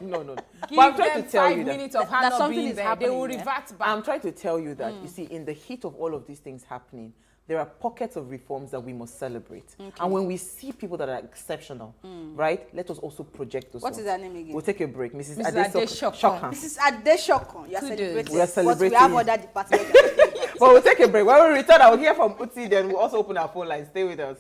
No. Give but I'm trying to tell 5 you minutes of her not being there, they will revert back. I'm trying to tell you that, you see, in the heat of all of these things happening, there are pockets of reforms that we must celebrate. And when we see people that are exceptional, right, let us also project those What ones. is her name again? We'll take a break. Mrs. Adeshokon. Mrs. Adeshokon. You are celebrating. We are celebrating. But we have other departments. But we'll take a break. When we return, I will hear from Uti, then we'll also open our phone lines. Stay with us.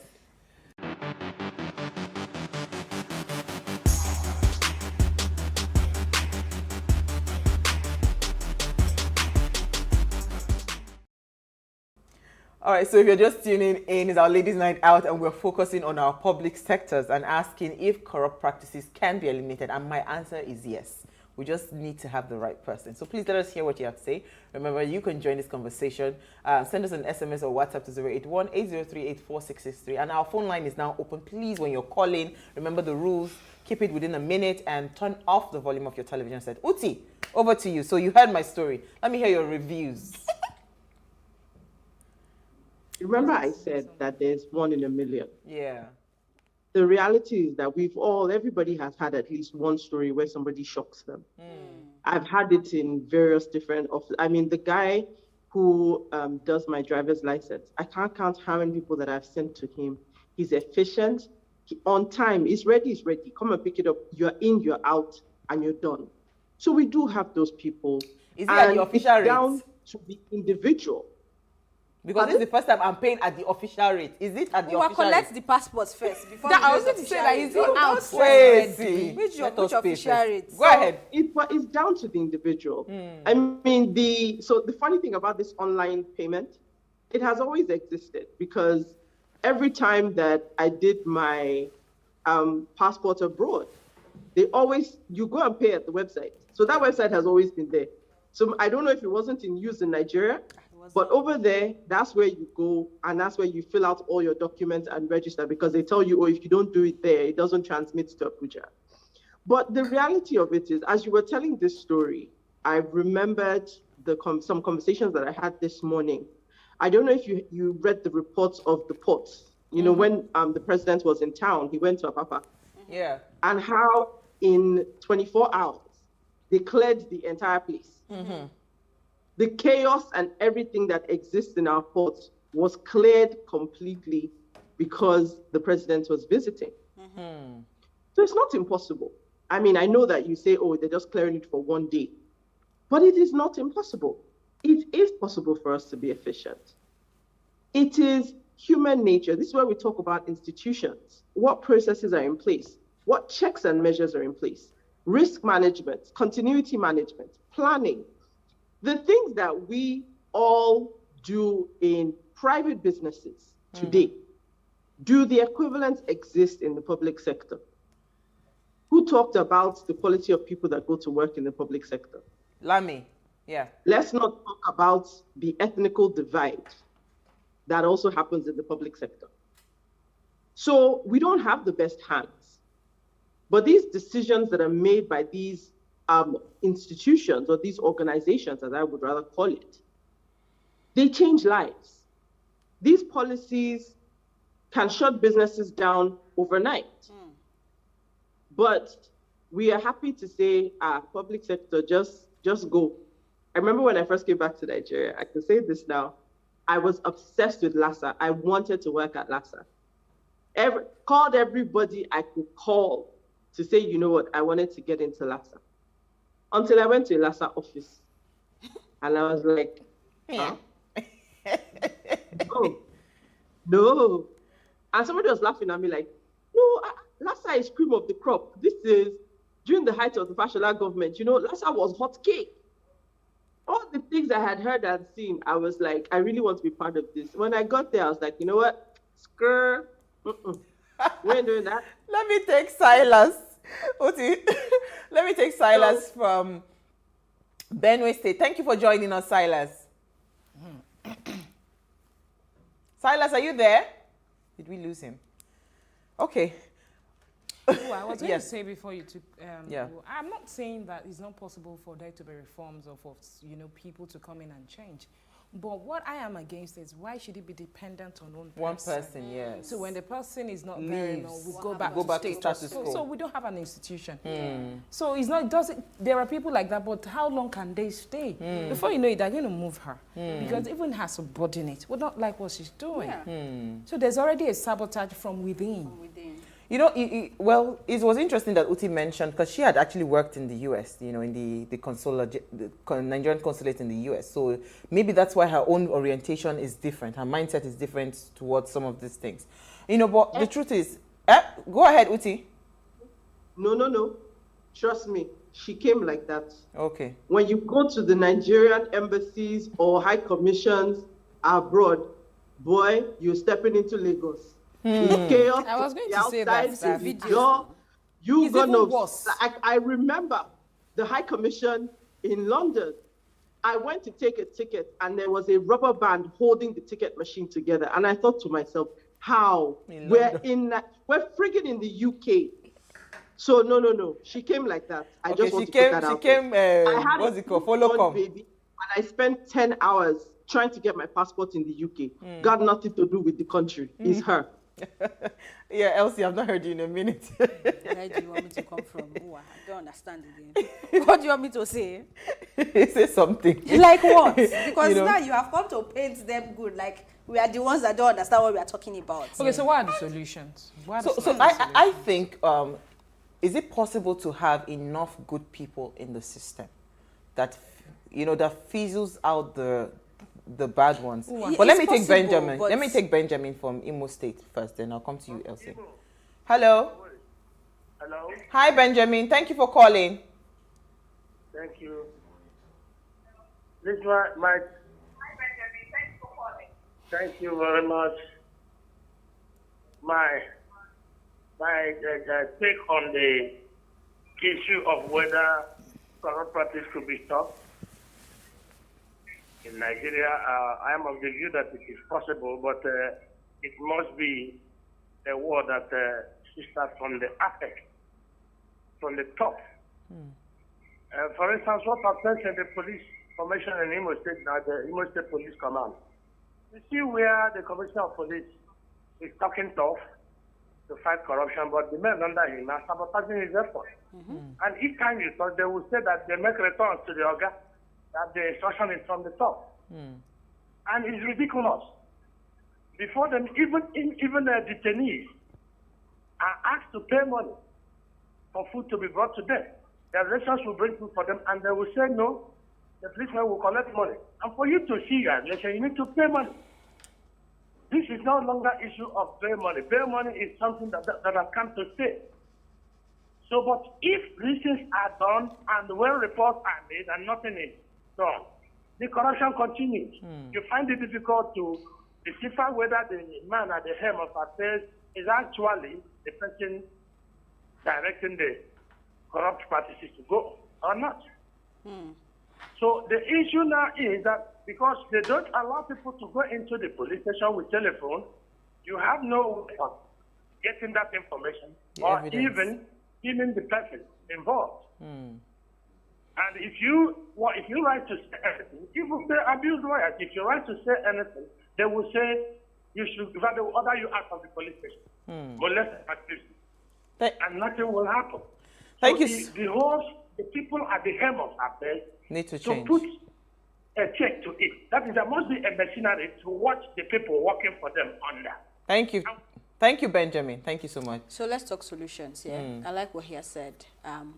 All right, so if you're just tuning in, it's our Ladies' Night Out, and we're focusing on our public sectors and asking if corrupt practices can be eliminated. And my answer is yes. We just need to have the right person. So please let us hear what you have to say. Remember, you can join this conversation. Send us an SMS or WhatsApp to 081-803-84663. And our phone line is now open. Please, when you're calling, remember the rules. Keep it within a minute and turn off the volume of your television set. Uti, over to you. So you heard my story. Let me hear your reviews. Remember I said that there's 1 in a million. Yeah. The reality is that everybody has had at least one story where somebody shocks them. I've had it in various different offices. I mean, the guy who does my driver's license, I can't count how many people that I've sent to him. He's efficient, on time, he's ready, come and pick it up. You're in, you're out, and you're done. So we do have those people. Is it at the official rate? Down to the individual. Because this is the first time I'm paying at the official rate. Is it at the official rate? Collect the passports first before I was going to say that is it out. Wait, which official rate? Go ahead. It's down to the individual. I mean, the funny thing about this online payment, it has always existed, because every time that I did my passport abroad, you go and pay at the website. So that website has always been there. So I don't know if it wasn't in use in Nigeria, but over there, that's where you go, and that's where you fill out all your documents and register, because they tell you, if you don't do it there, it doesn't transmit to Abuja. But the reality of it is, as you were telling this story, I remembered some conversations that I had this morning. I don't know if you read the reports of the ports. You know, when the president was in town, he went to Apapa. Yeah. And how in 24 hours, they cleared the entire place. The chaos and everything that exists in our ports was cleared completely because the president was visiting. So it's not impossible. I mean, I know that you say, they're just clearing it for one day, but it is not impossible. It is possible for us to be efficient. It is human nature. This is where we talk about institutions. What processes are in place? What checks and measures are in place? Risk management, continuity management, planning. The things that we all do in private businesses today, do the equivalents exist in the public sector? Who talked about the quality of people that go to work in the public sector? Lami, yeah. Let's not talk about the ethnical divide that also happens in the public sector. So we don't have the best hands. But these decisions that are made by these institutions, or these organizations, as I would rather call it, they change lives. These policies can shut businesses down overnight. But we are happy to say, public sector, just go. I remember when I first came back to Nigeria, I can say this now, I was obsessed with LASA. I wanted to work at LASA. Called everybody I could call to say, you know what, I wanted to get into LASA. Until I went to a LASA office. And I was like, huh? No. And somebody was laughing at me like, no, LASA is cream of the crop. This is during the height of the Fashola government. You know, LASA was hot cake. All the things I had heard and seen, I was like, I really want to be part of this. When I got there, I was like, you know what? We ain't doing that. Let me take Silas. Let me take Silas from Benue State. Thank you for joining us, Silas. Silas, are you there? Did we lose him? Okay. I was going to say before you took, I'm not saying that it's not possible for there to be reforms or for people to come in and change. But what I am against is why should it be dependent on one person? Yes. So when the person is not there, we go back to status quo. So we don't have an institution. So it's not. There are people like that, but how long can they stay? Before you know it, they're going to move her because even her subordinate would not like what she's doing. So there's already a sabotage from within. You know, well, it was interesting that Uti mentioned, because she had actually worked in the U.S., you know, in the Nigerian consulate in the U.S. So maybe that's why her own orientation is different. Her mindset is different towards some of these things. You know, but the truth is, go ahead, Uti. No. Trust me, she came like that. Okay. When you go to the Nigerian embassies or high commissions abroad, boy, you're stepping into Lagos. Chaos. I was going to say that video. You're gonna. I remember the High Commission in London. I went to take a ticket, and there was a rubber band holding the ticket machine together. And I thought to myself, how? We're friggin' in the UK. So no. She came like that. I just want to put that out. She came. What's it called? Follow come. Baby, and I spent 10 hours trying to get my passport in the UK. Got nothing to do with the country. It's her. Yeah, Elsie, I've not heard you in a minute. Where do you want me to come from? Oh, I don't understand again. What do you want me to say? Say something. Like what? Because now you have come to paint them good. Like we are the ones that don't understand what we are talking about. Okay, so what are the solutions? I think, is it possible to have enough good people in the system that, that fizzles out the bad ones? But let me take Benjamin. Let me take Benjamin from Imo State first, then I'll come to you, Elsie. Hello. Hello. Hi, Benjamin. Thank you for calling. Thank you. This is my. Hi, Benjamin. Thank you for calling. Thank you very much. My take on the issue of whether corrupt practice could be stopped in Nigeria, I am of the view that it is possible, but it must be a war that starts from the apex, from the top. For instance, what happens in the police formation in Imo State, now the Imo State Police Command. You see where the Commissioner of Police is talking tough to fight corruption, but the men under him are sabotaging his efforts. And each time you talk, they will say that they make returns to the organ, that the instruction is from the top. And it's ridiculous. Before them, even the detainees are asked to pay money for food to be brought to them. The relations will bring food for them, and they will say no, the policeman will collect money. And for you to see your relation, you need to pay money. This is no longer issue of pay money. Pay money is something that has come to stay. So, but if things are done and when reports are made and nothing is done, the corruption continues. You find it difficult to decipher whether the man at the helm of affairs is actually the person directing the corrupt practices to go or not. So the issue now is that because they don't allow people to go into the police station with telephone, you have no way of getting that information or even the person involved. And if you write to say anything, even the abuse lawyers, if you write to say anything, they will say you should, they will order you out of the police station. Molest activity. And nothing will happen. Thank so you. The people at the helm of affairs need to change. Put a check to it. That is, there must be a machinery to watch the people working for them under. Thank you. Thank you, Benjamin. Thank you so much. So let's talk solutions. Yeah, I like what he has said.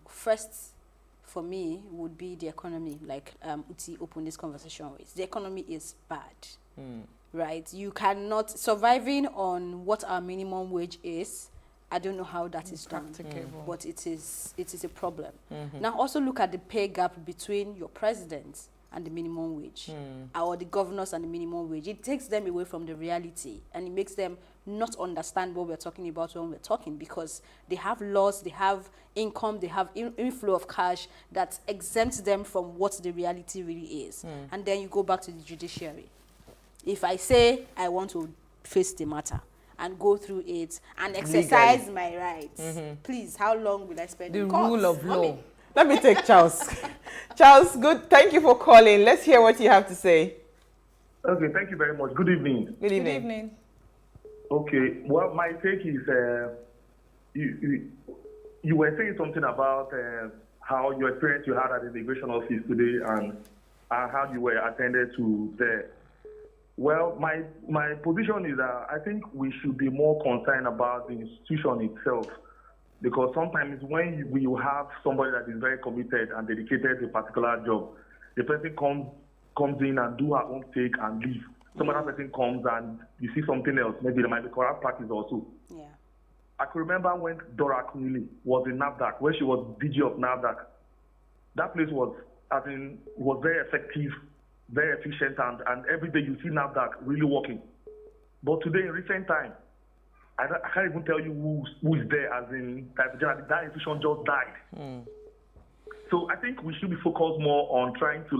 First, for me, would be the economy. Like Uti opened this conversation with. The economy is bad, right? You cannot surviving on what our minimum wage is. I don't know how that is done, but it is a problem. Now also look at the pay gap between your president and the minimum wage, or the governors and the minimum wage. It takes them away from the reality, and it makes them not understand what we're talking about when we're talking, because they have laws, they have income, they have inflow of cash that exempts them from what the reality really is. And then you go back to the judiciary. If I say I want to face the matter and go through it and exercise my rights, please, how long will I spend in court? The rule of law. Let me take Charles. Charles, good. Thank you for calling. Let's hear what you have to say. Okay, thank you very much. Good evening. Good evening. Good evening. Okay, well, my take is you were saying something about how your experience you had at the immigration office today and how you were attended to there. Well, my position is that I think we should be more concerned about the institution itself, because sometimes when you have somebody that is very committed and dedicated to a particular job, the person comes in and do her own take and leave. Some other person comes and you see something else. Maybe there might be corrupt practice also. Yeah. I can remember when Dora Kunili was in NAFDAC, when she was DG of NAFDAC. That place was very effective, very efficient, and every day you see NAFDAC really working. But today, in recent time, I can't even tell you who is there, as in that institution just died. So I think we should be focused more on trying to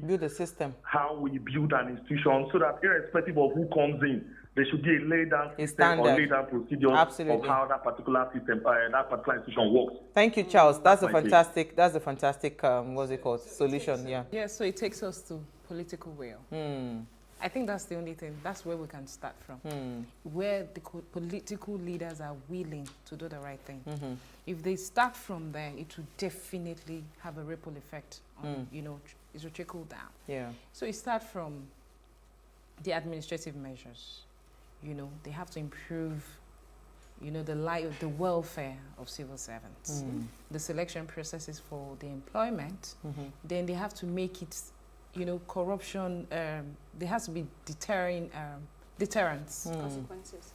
build a system, how we build an institution, so that irrespective of who comes in, there should be a laid down system or laid down procedures of how that particular system, that particular institution works. Thank you, Charles. That's a fantastic. That's a fantastic. What's it called? Solution. Yeah. Yeah. So it takes us to political will. I think that's the only thing. That's where we can start from. Where the political leaders are willing to do the right thing. If they start from there, it will definitely have a ripple effect on, it will trickle down. Yeah. So it starts from the administrative measures. They have to improve, the welfare of civil servants. The selection processes for the employment. Then they have to make it, corruption, there has to be deterrence. Consequences.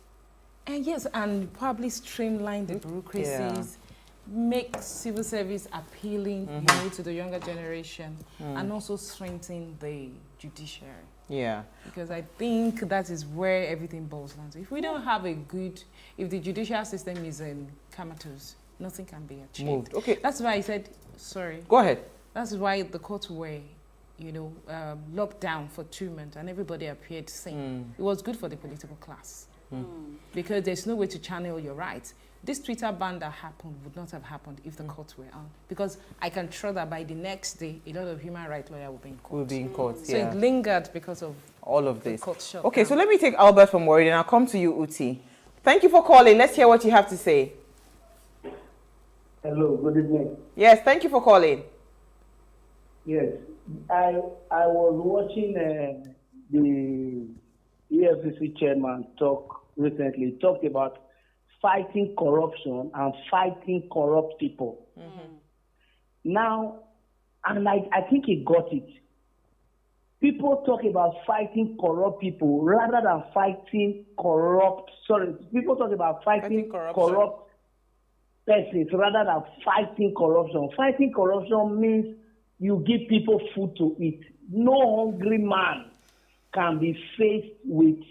And yes, and probably streamline the bureaucracies, make civil service appealing, to the younger generation, and also strengthen the judiciary. Yeah. Because I think that is where everything boils down to. If we don't have if the judicial system is in comatose, nothing can be achieved. Moved. Okay. That's why I said, sorry. Go ahead. That's why the courts were, locked down for 2 months and everybody appeared sane. It was good for the political class. Because there's no way to channel your rights. This Twitter ban that happened would not have happened if the courts were on. Because I can trust that by the next day, a lot of human rights lawyers will be in court. Will be in court, So it lingered because of all of this. Court shut Okay, down. so let me take Albert from Warrior and I'll come to you, Uti. Thank you for calling. Let's hear what you have to say. Hello, good evening. Yes, thank you for calling. Yes, I was watching the EFCC chairman talk recently. He talked about fighting corruption and fighting corrupt people. Now, and I think he got it. People talk about fighting corrupt people rather than fighting people talk about fighting corrupt persons rather than fighting corruption. Fighting corruption means you give people food to eat. No hungry man can be faced with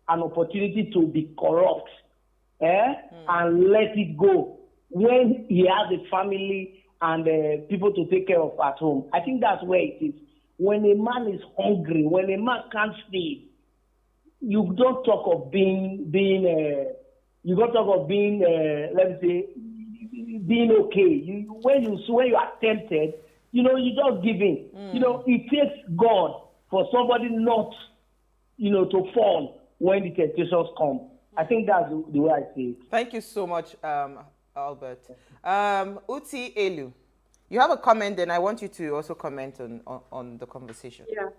an opportunity to be corrupt and let it go when he has a family and people to take care of at home. I think that's where it is. When a man is hungry, when a man can't feed, you don't talk of being let's say, being okay. When you are tempted, you just give in. It takes God for somebody not, to fall when the temptations come. I think that's the way I see it. Thank you so much, Albert. Uti Elu, you have a comment, then I want you to also comment on the conversation. Yeah.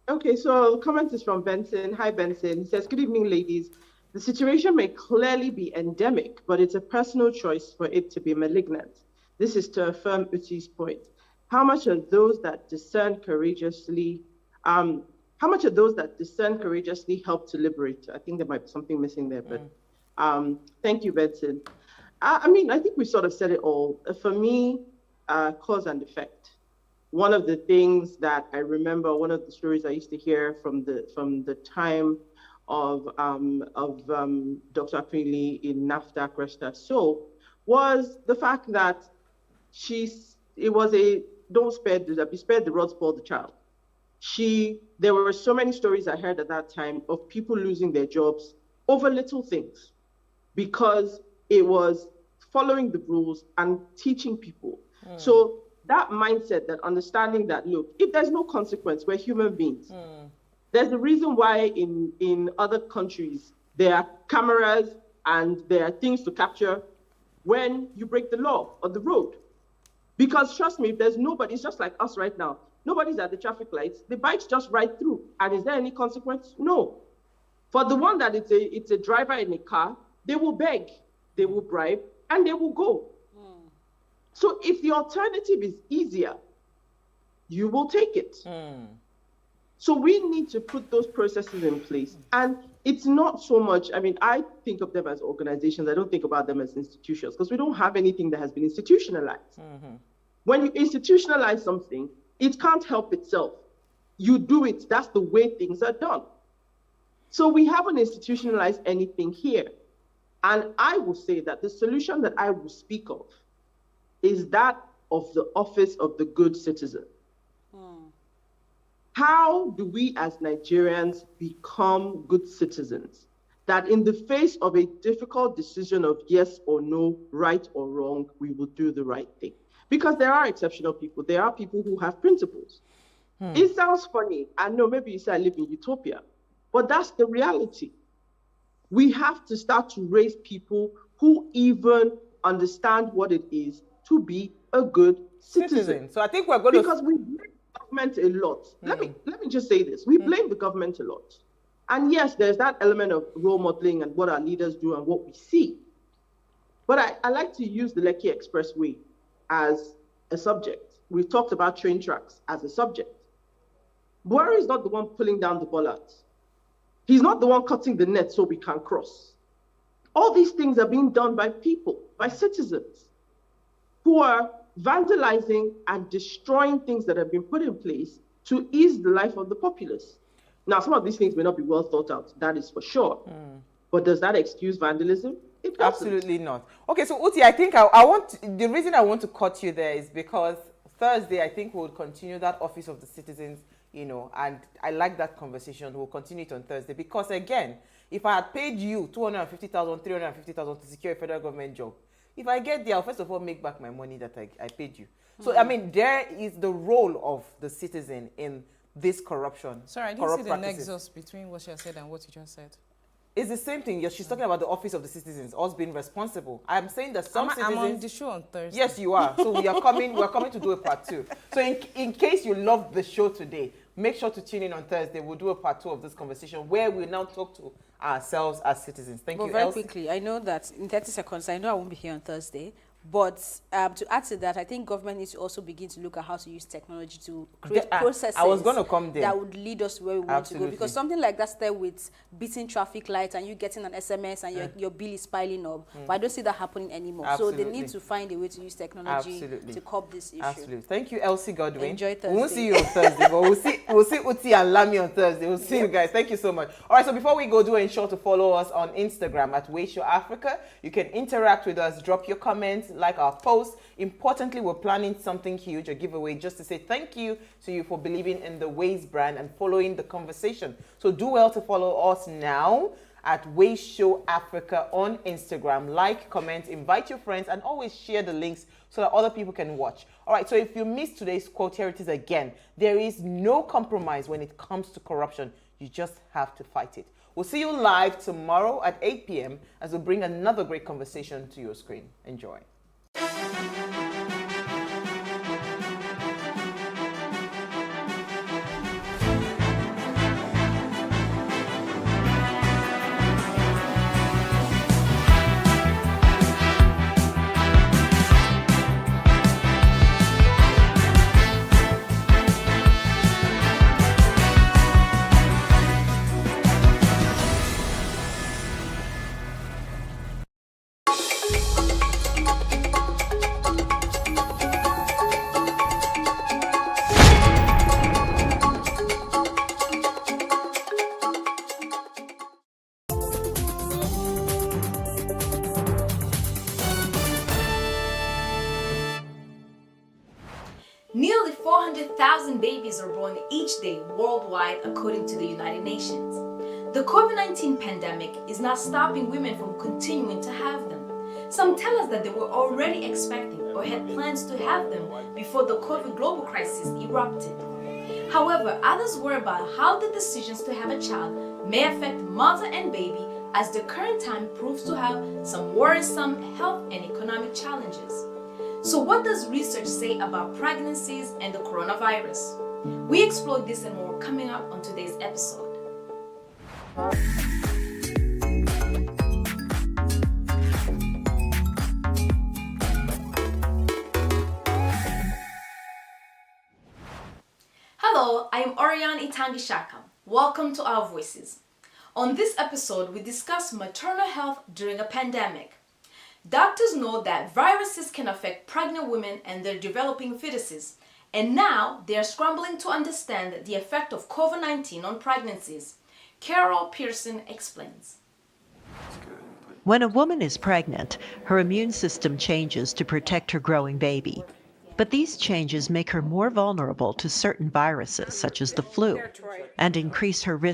Okay, so the comment is from Benson. Hi, Benson. He says, good evening, ladies. The situation may clearly be endemic, but it's a personal choice for it to be malignant. This is to affirm Uti's point. How much are those that discern courageously help to liberate? I think there might be something missing there, but thank you, Benson. I think we sort of said it all. For me, cause and effect. One of the things that I remember, one of the stories I used to hear from the time of Dr. Akwili in NAFDAC Resta So was the fact that it was a don't spare be spared the rod, spoil the child. There were so many stories I heard at that time of people losing their jobs over little things because it was following the rules and teaching people. So that mindset, that understanding that, look, if there's no consequence, we're human beings. There's a reason why in other countries there are cameras and there are things to capture when you break the law on the road. Because trust me, if there's nobody, it's just like us right now. Nobody's at the traffic lights. The bikes just ride through. And is there any consequence? No. For the one that it's a driver in a car, they will beg, they will bribe, and they will go. So if the alternative is easier, you will take it. So we need to put those processes in place. And it's not so much, I mean, I think of them as organizations. I don't think about them as institutions because we don't have anything that has been institutionalized. When you institutionalize something, it can't help itself. You do it, that's the way things are done. So we haven't institutionalized anything here. And I will say that the solution that I will speak of is that of the office of the good citizen. How do we as Nigerians become good citizens that in the face of a difficult decision of yes or no, right or wrong, we will do the right thing? Because there are exceptional people. There are people who have principles. It sounds funny. I know maybe you say I live in utopia, but that's the reality. We have to start to raise people who even understand what it is to be a good citizen. So I think we're going to... Because we blame the government a lot. Let me just say this. We blame the government a lot. And yes, there's that element of role modeling and what our leaders do and what we see. But I like to use the Lekki Expressway as a subject. We've talked about train tracks as a subject. Buhari is not the one pulling down the bollards. He's not the one cutting the net so we can cross. All these things are being done by people, by citizens, who are vandalizing and destroying things that have been put in place to ease the life of the populace. Now, some of these things may not be well thought out, that is for sure. But does that excuse vandalism? It doesn't. Absolutely not. Okay, so Uti, I think I want, the reason I want to cut you there is because Thursday, I think we'll continue that Office of the Citizens, you know, and I like that conversation. We'll continue it on Thursday because, again, if I had paid you 250,000, 350,000 to secure a federal government job, if I get there, I'll first of all make back my money that I paid you. So, I mean, there is the role of the citizen in this corruption. Sorry, I didn't see the nexus between what she has said and what you just said. It's the same thing. She's talking about the Office of the Citizens, us being responsible. I'm saying that some citizens... I'm on the show on Thursday. Yes, you are. So we're coming to do a part 2. So in case you loved the show today, make sure to tune in on Thursday. We'll do a part 2 of this conversation where we'll now talk to ourselves as citizens. Thank you, very Elsie. quickly, I know that in 30 seconds, I know I won't be here on Thursday, but to add to that, I think government needs to also begin to look at how to use technology to create processes I was going to come there. that would lead us to where we want to go. Because something like that started with beating traffic lights and you getting an SMS and your bill is piling up. But I don't see that happening anymore. Absolutely. So they need to find a way to use technology to curb this issue. Absolutely. Thank you, Elsie Godwin. Enjoy Thursday. We won't see you on Thursday, but we'll see Uti and Lami on Thursday. We'll see you guys. Thank you so much. All right, so before we go, do ensure to follow us on Instagram at PlusTvAfrica. You can interact with us, drop your comments, like our posts. Importantly, we're planning something huge, a giveaway, just to say thank you to you for believing in the Waze brand and following the conversation. So do well to follow us now at Waze Show Africa on Instagram. Like, comment, invite your friends, and always share the links so that other people can watch. All right, so if you missed today's quote, here it is again. There is no compromise when it comes to corruption. You just have to fight it. We'll see you live tomorrow at 8 p.m. as we bring another great conversation to your screen. Enjoy. Nearly 400,000 babies are born each day worldwide, according to the United Nations. The COVID-19 pandemic is not stopping women from continuing to have them. Some tell us that they were already expecting or had plans to have them before the COVID global crisis erupted. However, others worry about how the decisions to have a child may affect mother and baby, as the current time proves to have some worrisome health and economic challenges. So what does research say about pregnancies and the coronavirus? We explore this and more coming up on today's episode. Hello, I am Orion Itangishaka. Welcome to Our Voices. On this episode, we discuss maternal health during a pandemic. Doctors know that viruses can affect pregnant women and their developing fetuses, and now they are scrambling to understand the effect of COVID-19 on pregnancies. Carol Pearson explains. When a woman is pregnant, her immune system changes to protect her growing baby. But these changes make her more vulnerable to certain viruses, such as the flu, and increase her risk